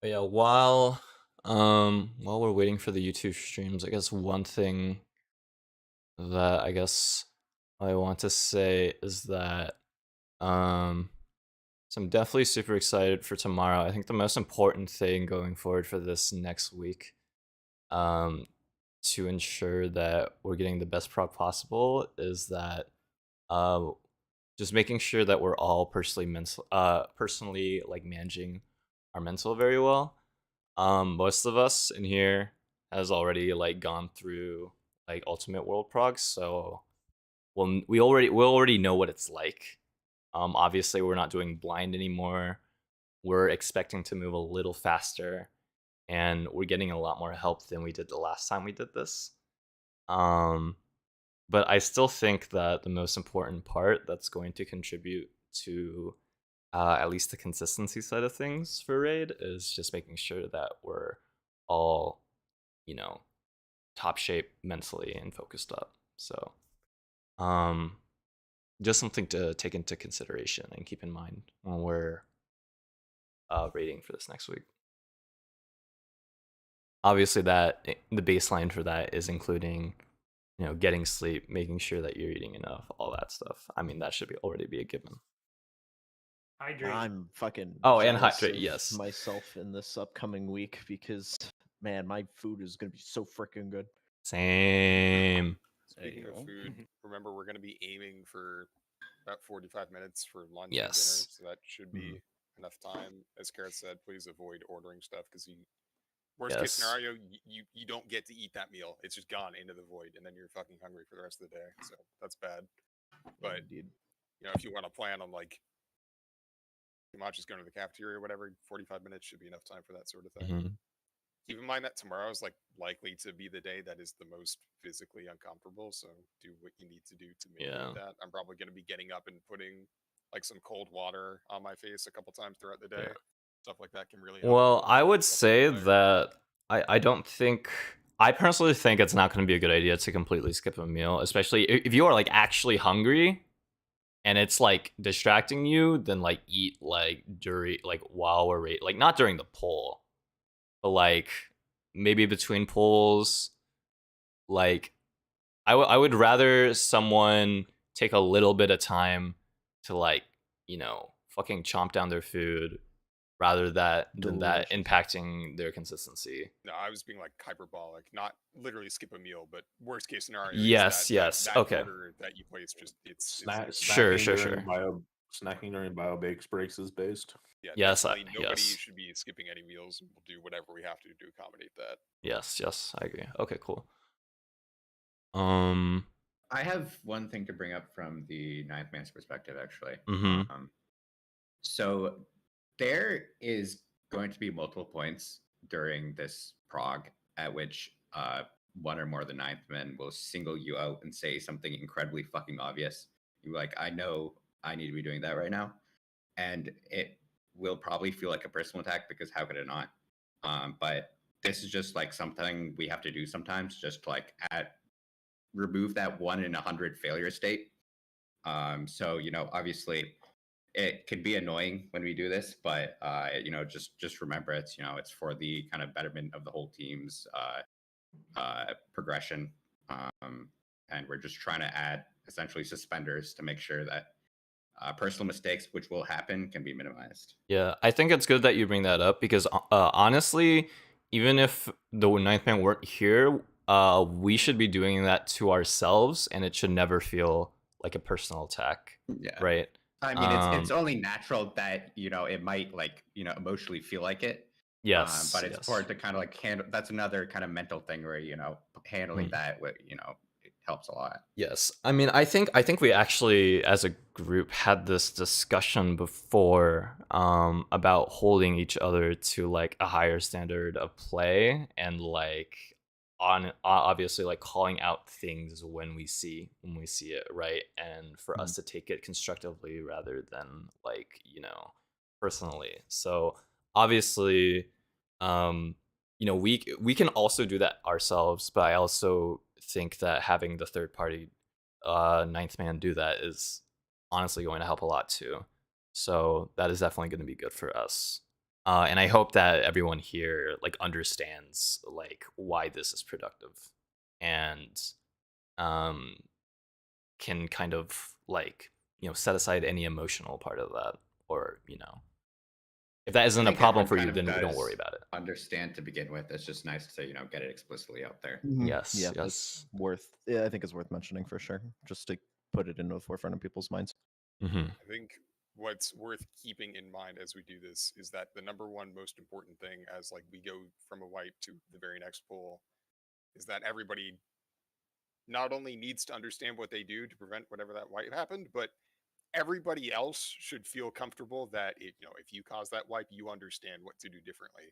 But yeah, while we're waiting for the YouTube streams, I guess one thing that I guess I want to say is that so I'm definitely super excited for tomorrow. I think the most important thing going forward for this next week, to ensure that we're getting the best prop possible, is that just making sure that we're all personally like managing our mental very well. Most of us in here has already like gone through like Ultimate World Prog, so we already know what it's like. Obviously we're not doing blind anymore. We're expecting to move a little faster, and we're getting a lot more help than we did the last time we did this. But I still think that the most important part that's going to contribute to at least the consistency side of things for Raid is just making sure that we're all, top shape mentally and focused up. So, just something to take into consideration and keep in mind when we're raiding for this next week. Obviously, the baseline for that is including, getting sleep, making sure that you're eating enough, all that stuff. I mean, that should already be a given. Hydrate. I'm fucking and jealous hydrate, of yes. myself in this upcoming week because man, my food is gonna be so freaking good. Same. Speaking of food, remember we're going to be aiming for about 45 minutes for lunch and dinner, Yes. so that should be enough time. As Carrot said, please avoid ordering stuff because worst case scenario, you don't get to eat that meal. It's just gone into the void, and then you're fucking hungry for the rest of the day. So that's bad. But if you want to plan on like just going to the cafeteria or whatever, 45 minutes should be enough time for that sort of thing. Keep in mind that tomorrow is like likely to be the day that is the most physically uncomfortable. So do what you need to do to mitigate that. I'm probably going to be getting up and putting like some cold water on my face a couple times throughout the day. Stuff like that can really help. Well, I would say that I don't think, I personally think it's not going to be a good idea to completely skip a meal, especially if you are like actually hungry and it's like distracting you, then like eat like during, like while we're like not during the poll, but like maybe between polls. Like I would rather someone take a little bit of time to like, fucking chomp down their food rather than that impacting their consistency. No, I was being like hyperbolic, not literally skip a meal, but worst case scenario. Yes, that okay. Order that you place, just it's sure. Snacking during bio breaks is based. Yeah, yes, nobody should be skipping any meals. We'll do whatever we have to accommodate that. Yes, I agree. Okay, cool. I have one thing to bring up from the ninth man's perspective, actually. So there is going to be multiple points during this prog at which one or more of the ninth men will single you out and say something incredibly fucking obvious. You're like, I know I need to be doing that right now. And it will probably feel like a personal attack because how could it not? But this is just like something we have to do sometimes, just to like remove that 1 in 100 failure state. So obviously it can be annoying when we do this, but just remember it's it's for the kind of betterment of the whole team's progression. And we're just trying to add essentially suspenders to make sure that personal mistakes, which will happen, can be minimized. Yeah, I think it's good that you bring that up because honestly, even if the ninth man weren't here, we should be doing that to ourselves, and it should never feel like a personal attack. Yeah. Right. I mean, it's only natural that it might like emotionally feel like it. Yes. But it's important to kind of like handle. That's another kind of mental thing where handling that it helps a lot. Yes. I mean, I think we actually, as a group, had this discussion before about holding each other to like a higher standard of play and like obviously like calling out things when we see it, right? And for us to take it constructively rather than like, personally. So obviously we can also do that ourselves, but I also think that having the third party ninth man do that is honestly going to help a lot too. So that is definitely going to be good for us. And I hope that everyone here like understands like why this is productive and can kind of like set aside any emotional part of that, or if that isn't a problem for you, then don't worry about it. Understand to begin with. It's just nice to get it explicitly out there. Yes. Yeah, Yes. it's worth. Yeah, I think it's worth mentioning for sure, just to put it into the forefront of people's minds. Mm-hmm. I think what's worth keeping in mind as we do this is that the number one most important thing as like we go from a wipe to the very next pool is that everybody not only needs to understand what they do to prevent whatever that wipe happened, but everybody else should feel comfortable that if you cause that wipe, you understand what to do differently.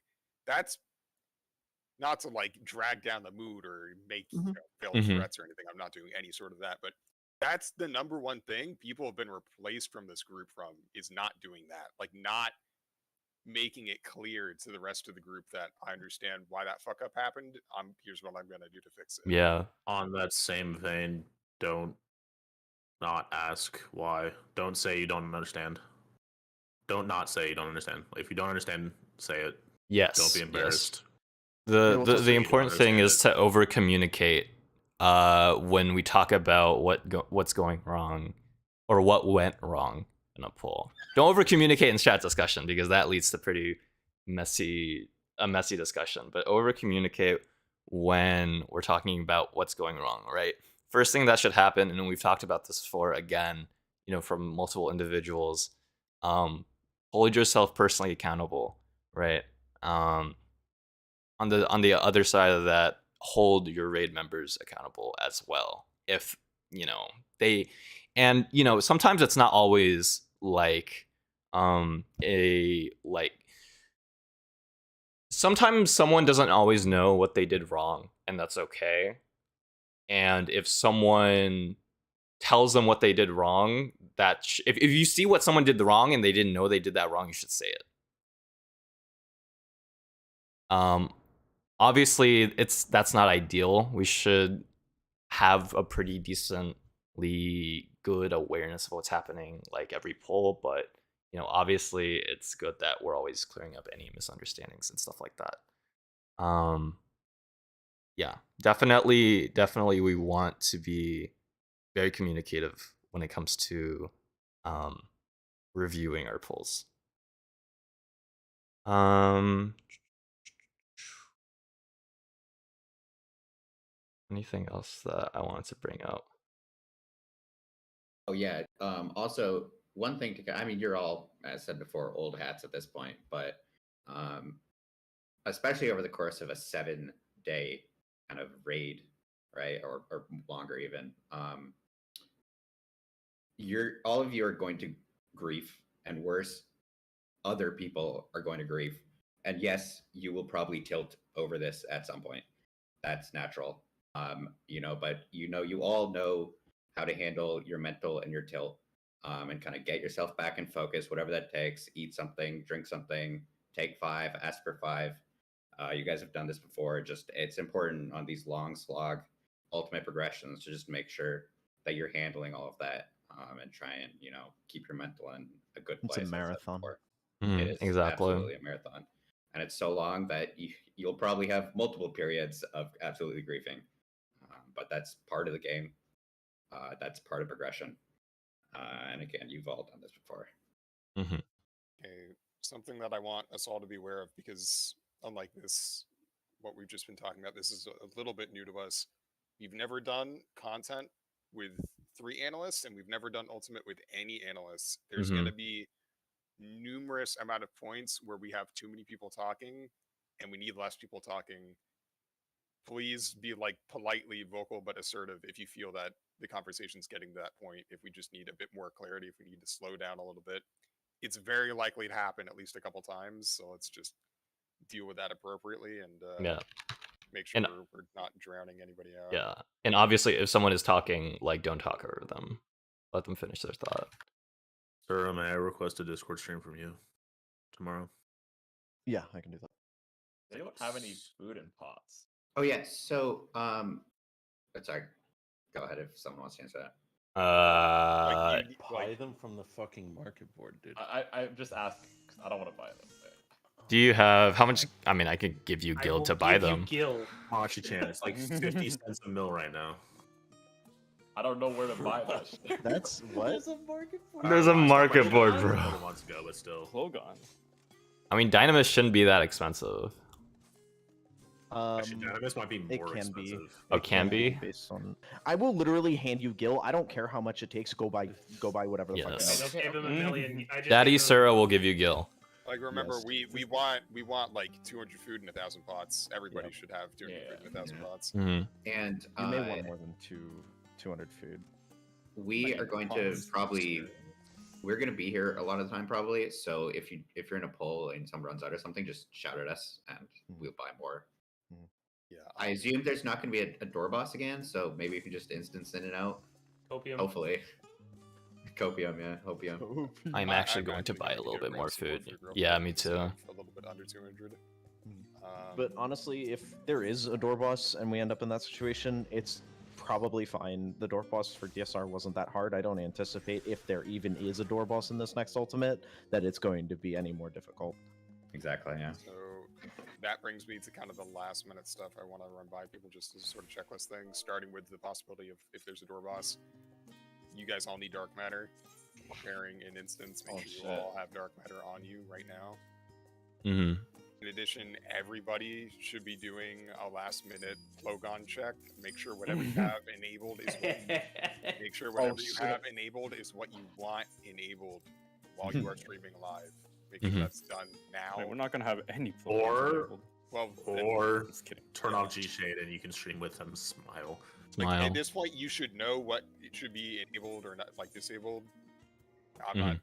That's not to like drag down the mood or make veiled threats or anything. I'm not doing any sort of that, but that's the number one thing people have been replaced from this group from is not doing that. Like not making it clear to the rest of the group that I understand why that fuck up happened. Here's what I'm gonna do to fix it. Yeah. On that same vein, don't not ask why. Don't say you don't understand. Don't not say you don't understand. If you don't understand, say it. Yes. Don't be embarrassed. Yes. The important thing is to over communicate when we talk about what's going wrong or what went wrong in a poll. Don't over communicate in chat discussion because that leads to pretty messy discussion. But over communicate when we're talking about what's going wrong, right? First thing that should happen, and we've talked about this before again, from multiple individuals, hold yourself personally accountable, right? On the other side of that, hold your raid members accountable as well. If they, and sometimes it's not always like sometimes someone doesn't always know what they did wrong, and that's okay. And if someone tells them what they did wrong, if you see what someone did wrong and they didn't know they did that wrong, you should say it. Obviously that's not ideal. We should have a pretty decently good awareness of what's happening like every poll, but obviously it's good that we're always clearing up any misunderstandings and stuff like that. Yeah, definitely we want to be very communicative when it comes to reviewing our polls. Anything else that I wanted to bring up? Oh yeah. Also, one thing I mean, you're all, as I said before, old hats at this point, but especially over the course of a 7-day kind of raid, right, or longer even, all of you are going to grief, and worse, other people are going to grief. And yes, you will probably tilt over this at some point. That's natural. But you all know how to handle your mental and your tilt, and kind of get yourself back in focus, whatever that takes. Eat something, drink something, take 5, ask for 5. You guys have done this before. Just it's important on these long slog ultimate progressions to just make sure that you're handling all of that and try and keep your mental in a good It's place. a marathon. It is exactly. absolutely a marathon, and it's so long that you'll probably have multiple periods of absolutely griefing. But that's part of the game. That's part of progression. And again, you've all done this before. Okay, something that I want us all to be aware of, because unlike this, what we've just been talking about, this is a little bit new to us. We've never done content with 3 analysts, and we've never done Ultimate with any analysts. There's going to be numerous amount of points where we have too many people talking, and we need less people talking. Please be like politely vocal but assertive if you feel that the conversation's getting to that point. If we just need a bit more clarity, if we need to slow down a little bit, it's very likely to happen at least a couple times. So let's just deal with that appropriately and make sure we're not drowning anybody out. Yeah, and obviously, if someone is talking, like, don't talk over them. Let them finish their thought. Sir, may I request a Discord stream from you tomorrow? Yeah, I can do that. They don't have any food in pots. Oh yeah. So sorry. Go ahead if someone wants to answer that. Buy them from the fucking market board, dude. I just asked because I don't want to buy them. Do you have how much? I mean, I could give you Gil to buy them. Machi-chan, it's like 50 cents a mil right now. I don't know where to buy that shit. That's what? There's a market board. There's a market board, bro. A couple months ago, but still. Logon. I mean, Dynamis shouldn't be that expensive. Actually, Dynamis might be more it can expensive. be. Oh, can be. Based on, I will literally hand you Gil. I don't care how much it takes. Go buy whatever the fuck. I just gave him a million. I just Daddy gave him- Sura will give you Gil. Like remember, Yes. we want like 200 food and 1,000 pots. Everybody should have 200 food and 1,000 pots. Mhm. And You may want more than 200 food. we are going to probably we're going to be here a lot of the time probably. So if you're in a poll and some runs out or something, just shout at us and we'll buy more. Yeah. I assume there's not going to be a door boss again, so maybe you can just instance in and out. Copium. Hopefully. Copium, yeah, hopium. I'm actually going to buy a little bit more food. Yeah, me too. A little bit under 200. But honestly, if there is a door boss and we end up in that situation, it's probably fine. The door boss for DSR wasn't that hard. I don't anticipate, if there even is a door boss in this next ultimate, that it's going to be any more difficult. Exactly, yeah. So that brings me to kind of the last minute stuff I want to run by people just as a sort of checklist thing, starting with the possibility of if there's a door boss. You guys all need dark matter. Preparing an instance, make sure you all have dark matter on you right now. Mm-hmm. In addition, everybody should be doing a last minute Logon check. Make sure whatever you have enabled is what you have enabled is what you want enabled while you are streaming live. Make sure that's done now. Wait, we're not gonna have any. Or just kidding. Turn off G-Shade and you can stream with him. Smile. Like, at this point, you should know what it should be enabled or not, like disabled. I'm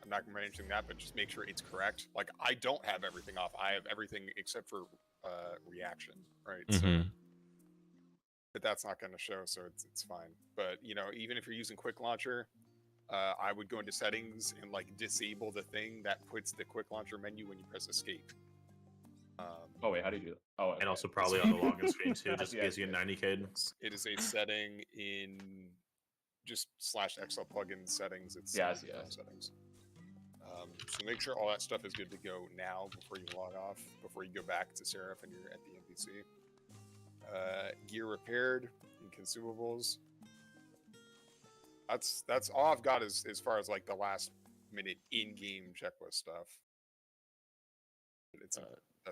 not mentioning that, but just make sure it's correct. Like, I don't have everything off. I have everything except for reaction, right? So, but that's not going to show, so it's fine. But even if you're using Quick Launcher, I would go into settings and like disable the thing that puts the Quick Launcher menu when you press Escape. Oh wait, how do you do that? Oh, and also probably on the login screen too, just in case you get 90 cadence. It is a setting in just /XL plugin settings. It's settings. So make sure all that stuff is good to go now before you log off, before you go back to Seraph and you're at the NPC. Gear repaired and consumables. That's all I've got as far as like the last minute in-game checklist stuff. It's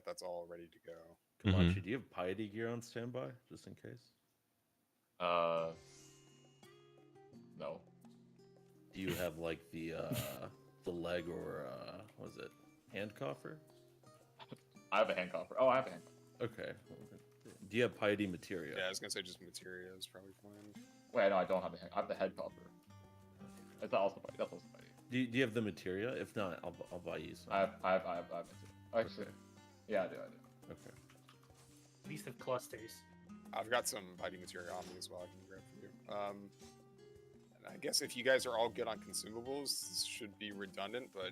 that's all ready to go. Kamachi, do you have piety gear on standby just in case? No. Do you have like the leg or what is it, hand coffer? I have a hand coffer. Oh, I have a hand coffer. Okay. Do you have piety materia? Yeah, I was gonna say just materia is probably fine. Wait, no, I don't have the hand. I have the head coffer. That's also fine. That's also fine. Do you have the materia? If not, I'll buy you some. I have actually. Yeah, I do. Okay. At least of clusters. I've got some fighting material on me as well. I can grab for you. And I guess if you guys are all good on consumables, this should be redundant, but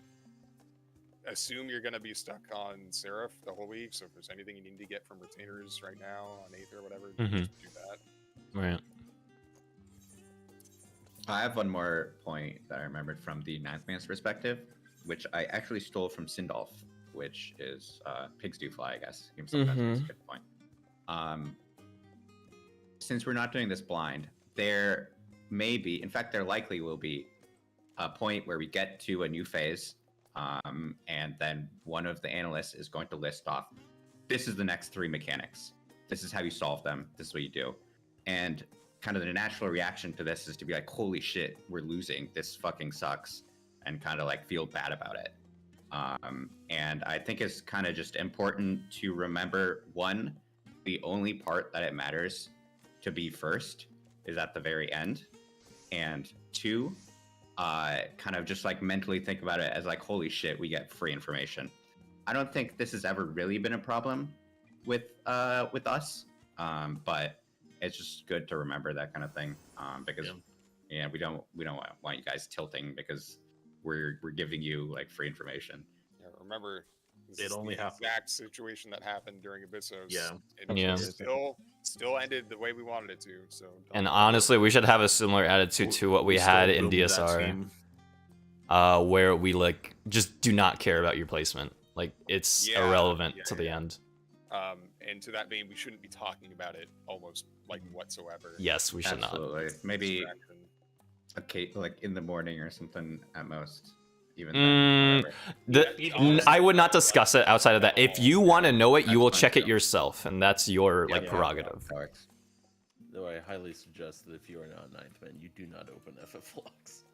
assume you're going to be stuck on Seraph the whole week. So if there's anything you need to get from retainers right now on Aether or whatever, just do that. Right. I have one more point that I remembered from the Ninth Man's perspective, which I actually stole from Sindolf, which is pigs do fly, I guess. Give him some That's a good point. Since we're not doing this blind, there may be, in fact, there likely will be a point where we get to a new phase, and then one of the analysts is going to list off, this is the next 3 mechanics. This is how you solve them. This is what you do. And kind of the natural reaction to this is to be like, holy shit, we're losing. This fucking sucks. And kind of like feel bad about it. And I think it's kind of just important to remember, one, the only part that it matters to be first is at the very end. And two, kind of just like mentally think about it as like, holy shit, we get free information. I don't think this has ever really been a problem with us, but it's just good to remember that kind of thing, because we don't want you guys tilting because we're giving you like free information. Yeah, remember, it only happened. Exact situation that happened during Abyssos. Yeah, and still ended the way we wanted it to. So. And honestly, we should have a similar attitude to what we had in DSR, where we like just do not care about your placement. Like it's irrelevant to the end. And to that vein, we shouldn't be talking about it almost like whatsoever. Yes, we should Absolutely. not. Maybe like in the morning or something at most. Even I would not discuss it outside of that. If you want to know it, you will check it yourself, and that's your like prerogative. Though I highly suggest that if you are not ninth man, you do not open FF logs.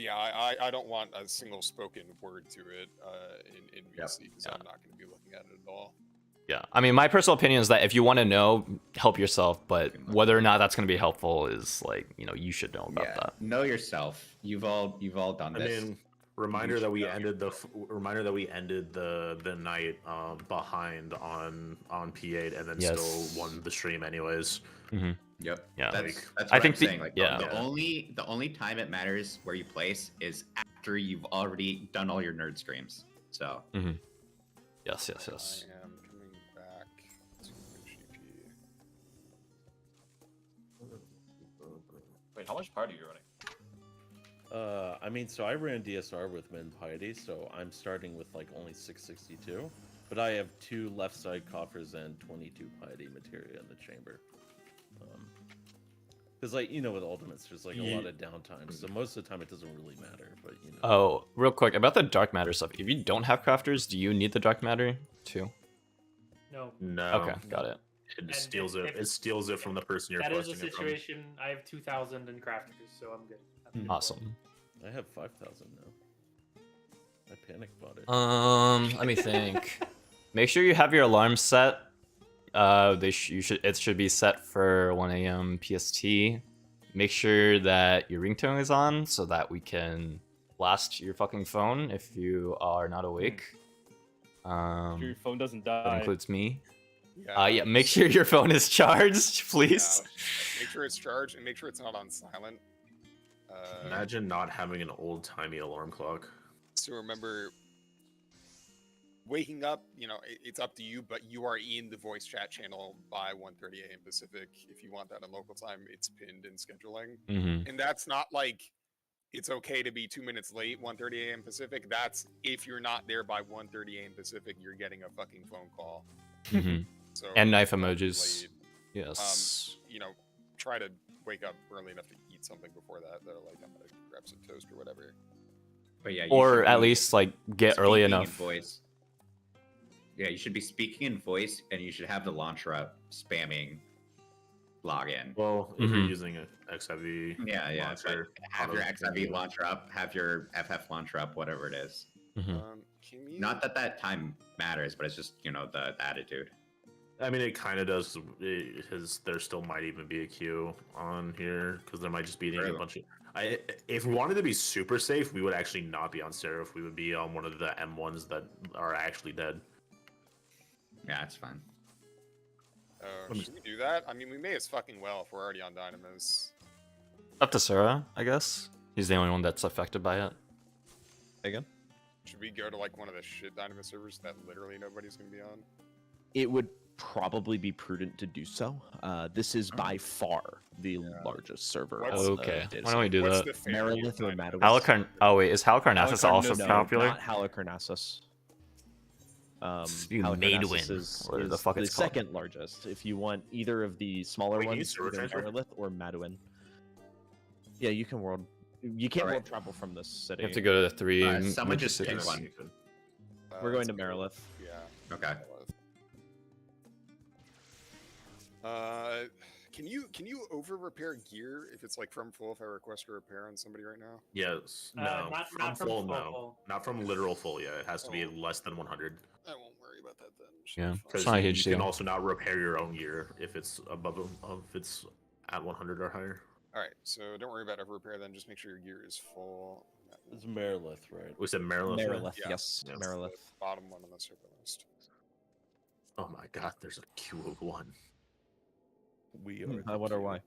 I don't want a single spoken word to it in VC because I'm not going to be looking at it at all. Yeah, I mean, my personal opinion is that if you want to know, help yourself. But whether or not that's going to be helpful is like, you should know about that. Know yourself. You've all done this. I mean, reminder that we ended the night behind on P8 and then still won the stream anyways. Mm-hmm. Yep. Yeah. That's what I think I'm saying. Like the only time it matters where you place is after you've already done all your nerd streams. So. Mm-hmm. Yes. I am coming back to GP. Wait, how much party are you running? I mean, so I ran DSR with Min Piety, so I'm starting with like only 662, but I have 2 left side coffers and 22 Piety materia in the chamber. Because like with ultimates, there's like a lot of downtime, so most of the time it doesn't really matter. But Oh, real quick about the dark matter stuff. If you don't have crafters, do you need the dark matter too? No. Okay, got it. It steals it. It steals it from the person you're. That is a situation. I have 2,000 in crafters, so I'm good. Awesome. I have 5,000 now. I panic bought it. Let me think. Make sure you have your alarm set. It should be set for 1 a.m. PST. Make sure that your ringtone is on so that we can blast your fucking phone if you are not awake. Your phone doesn't die. That includes me. Yeah, make sure your phone is charged, please. Yeah, make sure it's charged and make sure it's not on silent. Imagine not having an old-timey alarm clock. So remember, waking up, it's up to you, but you are in the voice chat channel by 1:30 a.m. Pacific. If you want that in local time, it's pinned in scheduling. Mm-hmm. And that's not like it's okay to be 2 minutes late, 1:30 a.m. Pacific. That's if you're not there by 1:30 a.m. Pacific, you're getting a fucking phone call. Mm-hmm. So and knife emojis. Yes. Try to wake up early enough to eat something before that. Though, like I'm gonna grab some toast or whatever. But yeah, or at least like get early enough. Voice. Yeah, you should be speaking in voice, and you should have the launcher up spamming login. Well, if you're using an XIV launcher, have your XIV launcher up, have your FF launcher up, whatever it is. Mm-hmm. Not that time matters, but it's just the attitude. I mean, it kind of does. There still might even be a queue on here because there might just be a bunch of. If we wanted to be super safe, we would actually not be on Seraph. We would be on one of the M1s that are actually dead. Yeah, it's fine. Should we do that? I mean, we may as fucking well if we're already on Dynamis. Up to Sarah, I guess. He's the only one that's affected by it. Again? Should we go to like one of the shit Dynamo servers that literally nobody's gonna be on? It would probably be prudent to do so. This is by far the largest server. What's- on the Okay, data why don't we set. do What's that? the failure Marilith or time? Madawis? Oh wait, is Halicarnassus also No, popular? not Halicarnassus. You Halicarnassus Maidwin, is or the is fuck the it's called. second largest. If you want either of the smaller Wait, can you ones, server either transfer? Marilith or Madwin. Yeah, you can world. You can't Alright. world travel from this city. You have to go to the three Someone major just pick cities. one. We're going to let's go- Marilith. Yeah. Okay. Can you over repair gear if it's like from full? If I request a repair on somebody right now? Yes. No. Not from from full, full, no. full. Not from literal full. Yeah, it has to be Oh. less than 100. I won't worry about that then. Should Yeah, be it's fine. Because not a you huge can deal. also not repair your own gear if it's above if it's at 100 or higher. All right, so don't worry about over repair then. Just make sure your gear is full. It's Marilith, right? Was it Maryland? Marilith, Yeah. yes, Yes. Marilith. The bottom one on the server list. Oh my god, there's a queue of one. We are. I wonder why.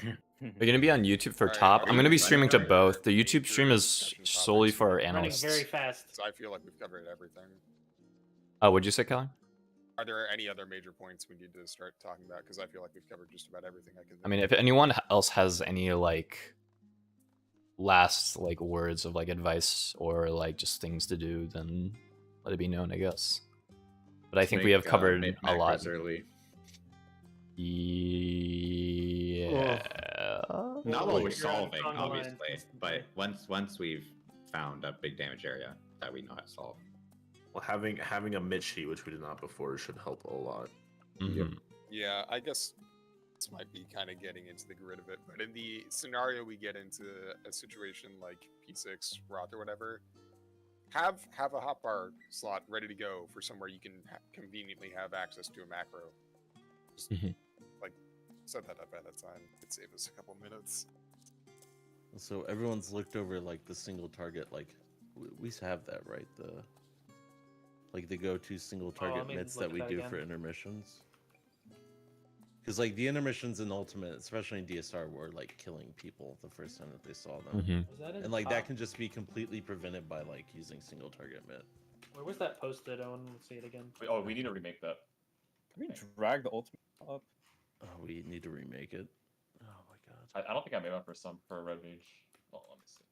We're gonna be on YouTube for Alright, top. are I'm you gonna be running streaming to right both. now? The YouTube stream is Discussion solely topics. for our Running analysts. very fast. So I feel like we've covered everything. Oh, what'd you say, Kelly? Are there any other major points we need to start talking about? Because I feel like we've covered just about everything I can. I mean, if anyone else has any like last like words of like advice or like just things to do, then let it be known, I guess. But I think we have covered a lot. Early. Yeah. Not Well, while we're you're solving, on the line. obviously, but once we've found a big damage area that we know how to solve. Well, having a mid sheet, which we did not before, should help a lot. Mhm. Yeah, I guess this might be kind of getting into the grid of it, but in the scenario we get into a situation like P6 Roth or whatever, have a hotbar slot ready to go for somewhere you can conveniently have access to a macro. Just like set that up at a time. It'd save us a couple minutes. So everyone's looked over like the single target. Like we have that, right? The go-to single target mean, mitts look that at we that do again. for intermissions. Because like the intermissions in Ultimate, especially in DSR, were like killing people the first time that they saw them, Was that in and like that top? can just be completely prevented by like using single target mitt. Where was that posted? I want to see it again. Oh, we need to remake that. Can we drag the ultimate up? Oh, we need to remake it. Oh my god. I don't think I made one for Red Mage. Oh, let me see.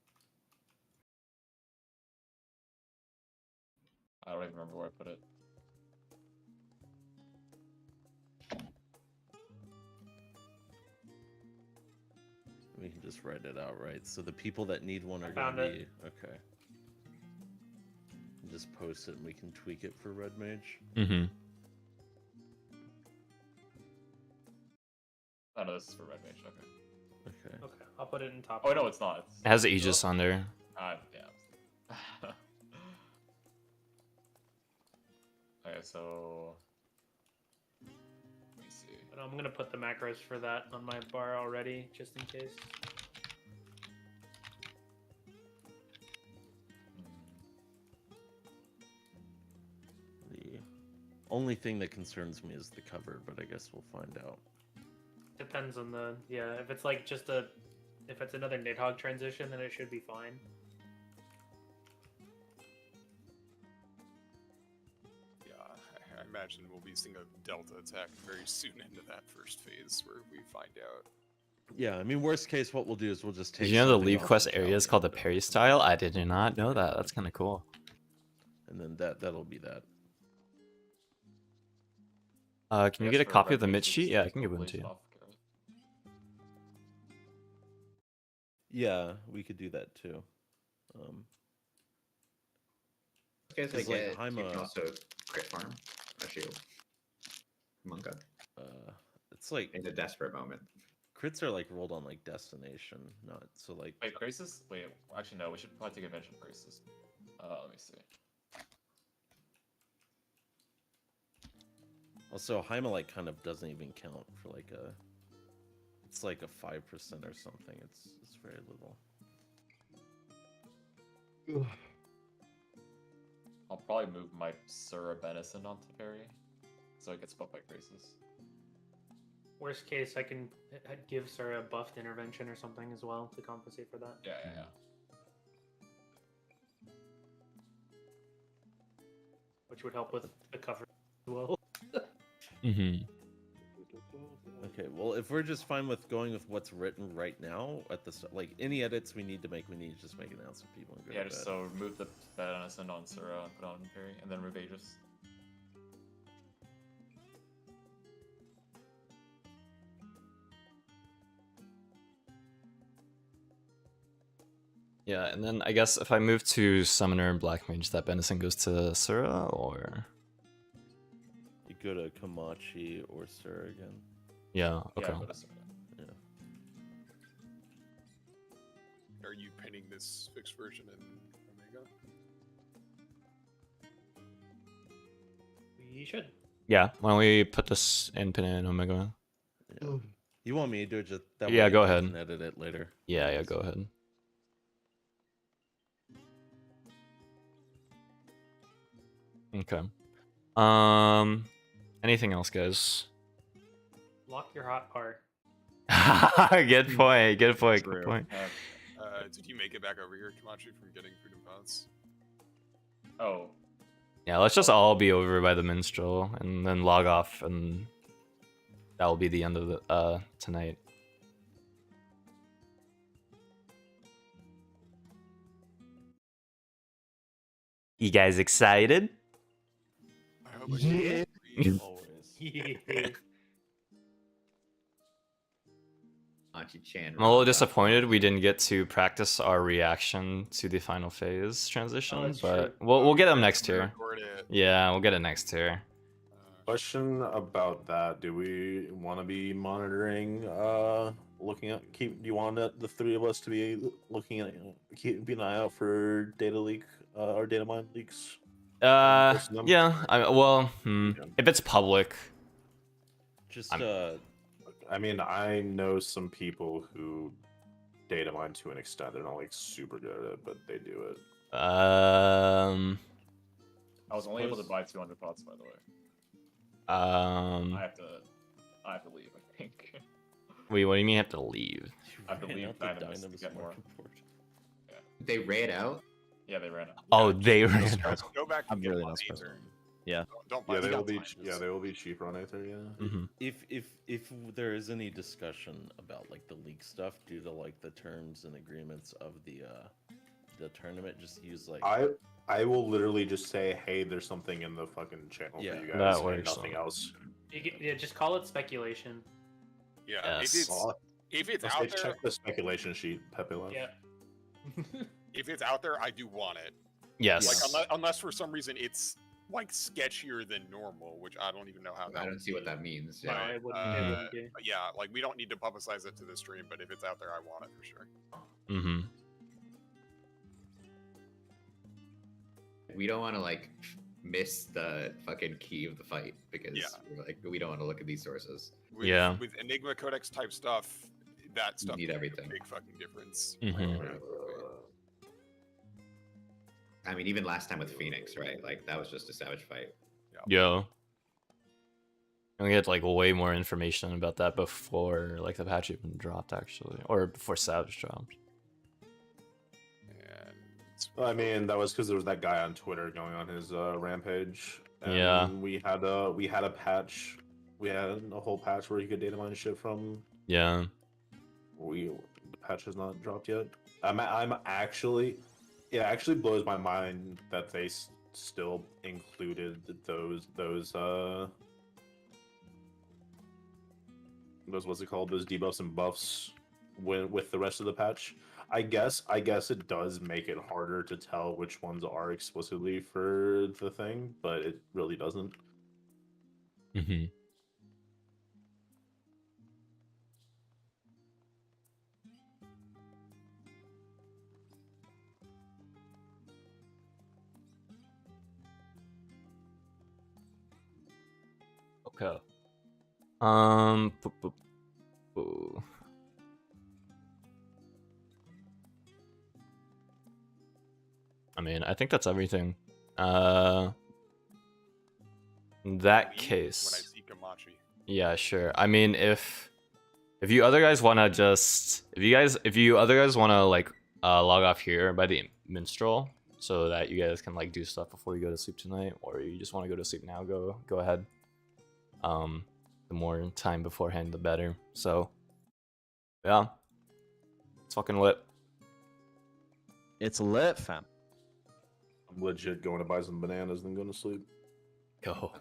I don't even remember where I put it. We can just write it out, right? So the people that need one are found going to it. be okay. Just post it, and we can tweak it for Red Mage. Mm-hmm. Oh no, this is for Red Mage. Okay. Okay. Okay, I'll put it in top. Oh no, it's not. It has Aegis on there. Yeah. Okay, so let me see. And I'm gonna put the macros for that on my bar already, just in case. The only thing that concerns me is the cover, but I guess we'll find out. Depends on the if it's like just if it's another Nidhogg transition, then it should be fine. Yeah, I imagine we'll be seeing a Delta attack very soon into that first phase where we find out. Yeah, I mean, worst case, what we'll do is we'll just take. Did you know the something Leave off Quest the area is Valiant, called the Peri style? I did not know that. That's kind of cool. and then that'll be that. Can you get a copy of the mid sheet? Yeah, I can give one to you. Yeah, we could do that too. Guys, I 'Cause, like, get I'm you can a- also crit farm a shield. Monka. It's like In a desperate moment. crits are like rolled on like destination, not so like. Wait, Graces? Wait, actually no. We should probably take advantage of Graces. Let me see. Also, Haima like kind of doesn't even count for like a. It's like a 5% or something. It's very little. I'll probably move my Sura Benison onto Perry, so it gets buffed by Graces. Worst case, I can give Sir a buffed intervention or something as well to compensate for that. Yeah. which would help with the cover as well. Mm-hmm. Okay, well, if we're just fine with going with what's written right now at the like any edits we need to need to just make it out so people can go Yeah, to just bed. so remove the Benison on Sura and put on Perry, and then remove Aegis. Yeah, and then I guess if I move to Summoner and Black Mage, that Benison goes to Sura, or... You go to Kamachi or Sir again. Yeah, okay. Yeah, go to Sura. Yeah. Are you pinning this fixed version in Omega? We should. Yeah, why don't we put this in pin in Omega? Yeah. You want me to do it just that Yeah, way go I ahead. can edit it later. Yeah, go ahead. Okay. Anything else, guys? Lock your hot part. Good point. Good point. True. Good point. Did you make it back over here, Kamachi, from getting Freedom Pots? Oh, Yeah, let's just all be over by the minstrel and then log off, and that will be the end of the tonight. You guys excited? I hope I can Always. Achi-chan. I'm a little disappointed we didn't get to practice our reaction to the final phase transition, that's but true. we'll get them next We'll tier. record it. Yeah, we'll get it next tier. Question about that: do we want to be monitoring? Looking at do you want the three of us to be looking at keeping an eye out for data leak or data mine leaks? Yeah. If it's public, Just I mean, I know some people who data mine to an extent. They're not like super good at it, but they do it. I was only able to buy 200 pots, by the way. I have to leave, I think. Wait, what do you mean you have to leave? I have to leave Dynamis to get more. Yeah. They ran out. Yeah, they ran out. Oh, they ran Let's out. go back and I'm get really one not surprised. Aether. Yeah. Don't buy Yeah, they the will be. Dynamis. Yeah, they will be cheaper on Aether. Yeah. Mm-hmm. if there is any discussion about like the leak stuff due to like the terms and agreements of the tournament, just use like I will literally just say, hey, there's something in the fucking channel Yeah, for you guys. that and works. nothing else. Yeah, just call it speculation. Yeah, Yes. if it's Let's out say there, check the speculation sheet, Pepe left. Yeah. if it's out there, I do want it. Yes. Like unless for some reason it's like sketchier than normal, which I don't even know how that. I don't would see what be. that means. No, Yeah. it wouldn't be. Yeah, like we don't need to publicize it to the stream, but if it's out there, I want it for sure. Mm-hmm. We don't want to like miss the fucking key of the fight because we're like we don't want to look at these sources. With Enigma Codex type stuff, that stuff need can everything. make a big fucking difference. Mm-hmm. I mean, even last time with Phoenix, right? Like that was just a savage fight. Yeah. And we had like way more information about that before like the patch even dropped, actually, or before Savage dropped. I mean, that was because there was that guy on Twitter going on his rampage. And Yeah. we had a patch. We had a whole patch where you could data mine shit from. Yeah. The patch has not dropped yet. I'm actually, it actually blows my mind that they still included those what's it called? Those debuffs and buffs with the rest of the patch. I guess it does make it harder to tell which ones are explicitly for the thing, but it really doesn't. Mm-hmm. Okay. I mean, I think that's everything. In that case, When I see Kamachi. yeah, sure. I mean, if you other guys want to just if you other guys want to like log off here by the minstrel, so that you guys can like do stuff before you go to sleep tonight, or you just want to go to sleep now, go ahead. The more time beforehand, the better. So, yeah, it's fucking lit. It's lit, fam. I'm legit going to buy some bananas and then going to sleep. Go.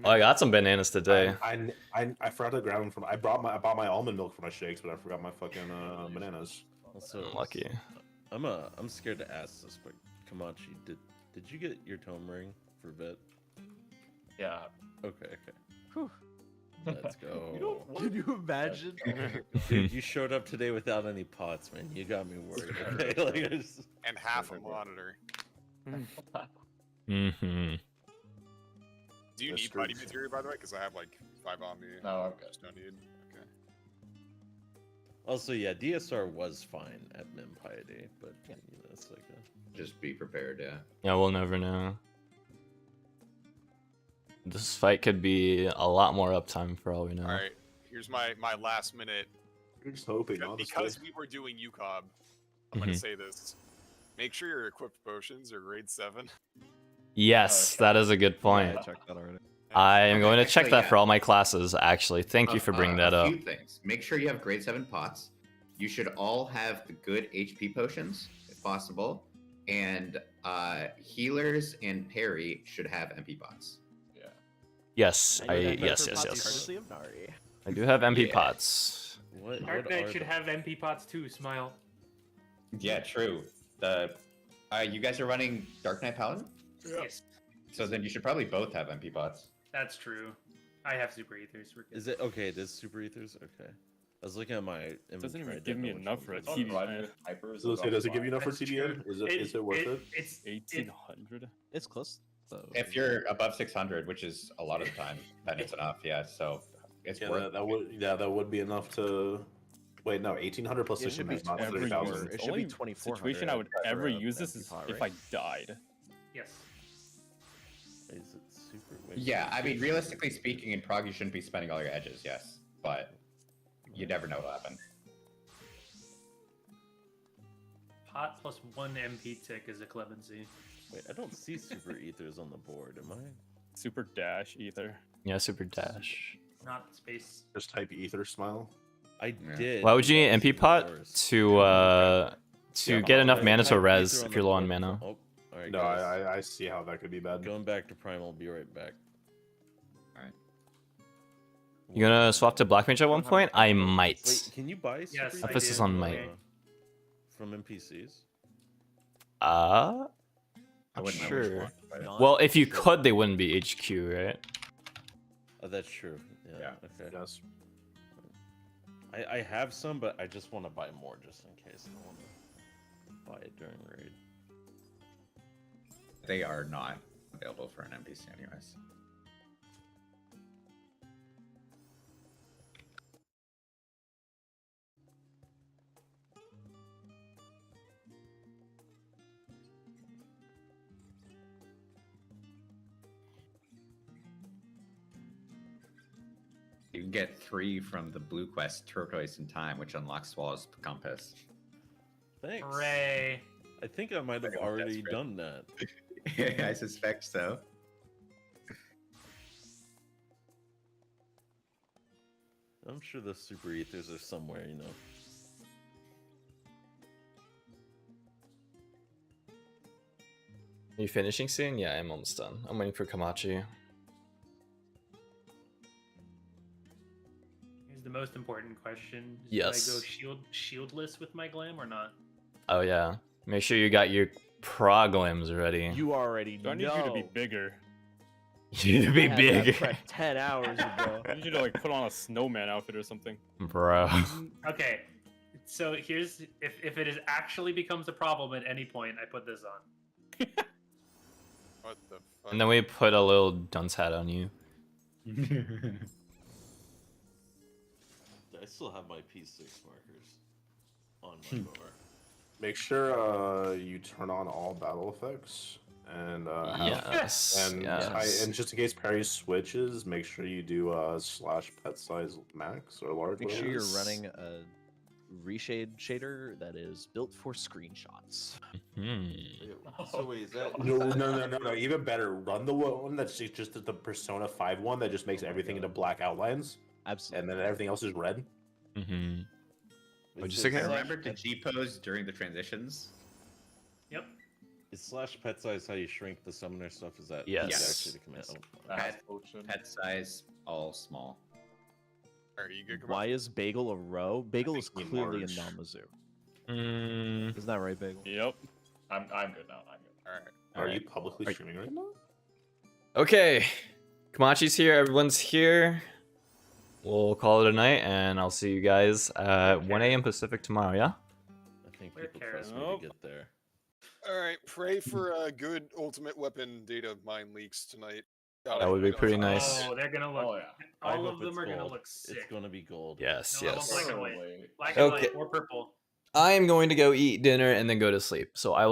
Oh, I got some bananas today. I forgot to grab them from. I bought my almond milk for my shakes, but I forgot my fucking bananas. Also, Lucky. I'm scared to ask this, but Kamachi, did you get your tome ring for a bit? Yeah. Okay. Whew. Let's go. Can you imagine? Dude, you showed up today without any pots, man. You got me worried. Okay? Like, And half a monitor. Mm-hmm. Do you need buddy material, by the way? Because I have like 5 on me. No, I'm good. Just don't need. Okay. Also, yeah, DSR was fine at Mim Piety, but you know, it's like Just be prepared, yeah. Yeah, we'll never know. This fight could be a lot more uptime for all we know. All right. Here's my last minute. I'm just hoping, Because we were doing UCOB, I'm gonna say this. Make sure your equipped potions are grade 7. Yes, that is a good point. Yeah, I checked that already. I am going to check Actually, that yeah. for all my classes, actually. Thank you for bringing that A up. few things. Make sure you have grade 7 pots. You should all have the good HP potions, if possible. And healers and Peri should have MP pots. Yeah. Yes, yes. Courtesy of Nari. I do have MP Yeah. pots. what Dark are Knight should the- have MP pots too. Smile. Yeah, true. You guys are running Dark Knight Paladin? Yes, So then you should probably both have MP pots. that's true. I have super ethers. We're good. Is it okay? It is super ethers. Okay. I was looking at my inventory. Doesn't even I give didn't me know which enough ones for a I I'll was- provide you with hypers. So does it give you enough for That's TDM? true. Is it worth it? It's 1800. It's close though. If you're above 600, which is a lot of the time, then it's enough. Yeah, so it's Yeah, worth. that would be enough to. Wait, no, 1800 plus It this should should be be not every 30,000. year. It The should be only 2400 situation I would for ever a use this MP is pot, if right? I died. yes. Is it super? wait, Yeah, I mean, super- realistically speaking, in Prague, you shouldn't be spending all your edges, yes, but you never know what'll happen. Pot plus 1 MP tick is a clemency. Wait, I don't see super ethers on the board. Am I? Super dash ether. Yeah, super dash. Not space. Just type ether smile. I Yeah. did. Why would you need an but MP pot worse. to get enough I mana to typed res ether on if the you're low on board. mana? Oh, all right, No, guys. I see how that could be bad. Going back to Primal. Be right back. Alright. You gonna swap to Black Mage at one point? I might. Wait, can you buy super Yes, I Emphasis did. on from, might. From NPCs? I'm I wouldn't know which sure. one, but- Well, if you could, they wouldn't be HQ, right? Oh, that's true. Yeah. Yeah. Okay. Yes. I have some, but I just want to buy more just in case I want to buy it during raid. They are not available for an NPC anyways. You can get 3 from the blue quest Turquoise in Time, which unlocks Swallow's Compass. Thanks. Hooray. I think I might have Very already desperate. done that. I suspect so. I'm sure the super ethers are somewhere, you know. Are you finishing soon? Yeah, I'm almost done. I'm waiting for Kamachi. Here's the most important question. Yes. Do I go shieldless with my glam or not? Oh yeah. Make sure you got your prog-limbs ready. You already Do I need know. you to be bigger? You need to be I had that big, prep 10 hours ago. I need you to like put on a snowman outfit or something. bro. Okay. So here's if it is actually becomes a problem at any point, I put this on. What the fuck? And then we put a little dunce hat on you. I still have my P6 markers on my bar. Make sure you turn on all battle effects and Yes. and yes. and just in case Perry switches, make sure you do /pet size max or large. Make whatever sure it you're is. running a reshade shader that is built for screenshots. So wait, is that No. Even better, run the one that's just the Persona 5 one that just makes everything into black outlines. Absolutely. And then everything else is red. Mm-hmm. What'd you Is say? it Remember to G pose during the transitions. Yep. Is / pet size how you shrink the summoner stuff? Is that Yes. actually the command? Pet size, all small. Are you good? Why is Bagel a row? Bagel is think clearly large. a Namazu. Mm, Isn't that right, Bagel? Yep. I'm good now. I'm good. All right. Are you publicly streaming right now? okay. Kamachi's here. Everyone's here. We'll call it a night, and I'll see you guys at 1 a.m. Pacific tomorrow, yeah? I think Where people trust me Nope. to get there. All right. Pray for good ultimate weapon data mine leaks tonight. That would be pretty nice. Oh, they're gonna look. Oh, yeah. I All hope of them it's are gonna gold. look sick. It's gonna be gold. Yes, No, I want yes. black and white. Totally. Black and Okay. white or purple. I am going to go eat dinner and then go to sleep. So I will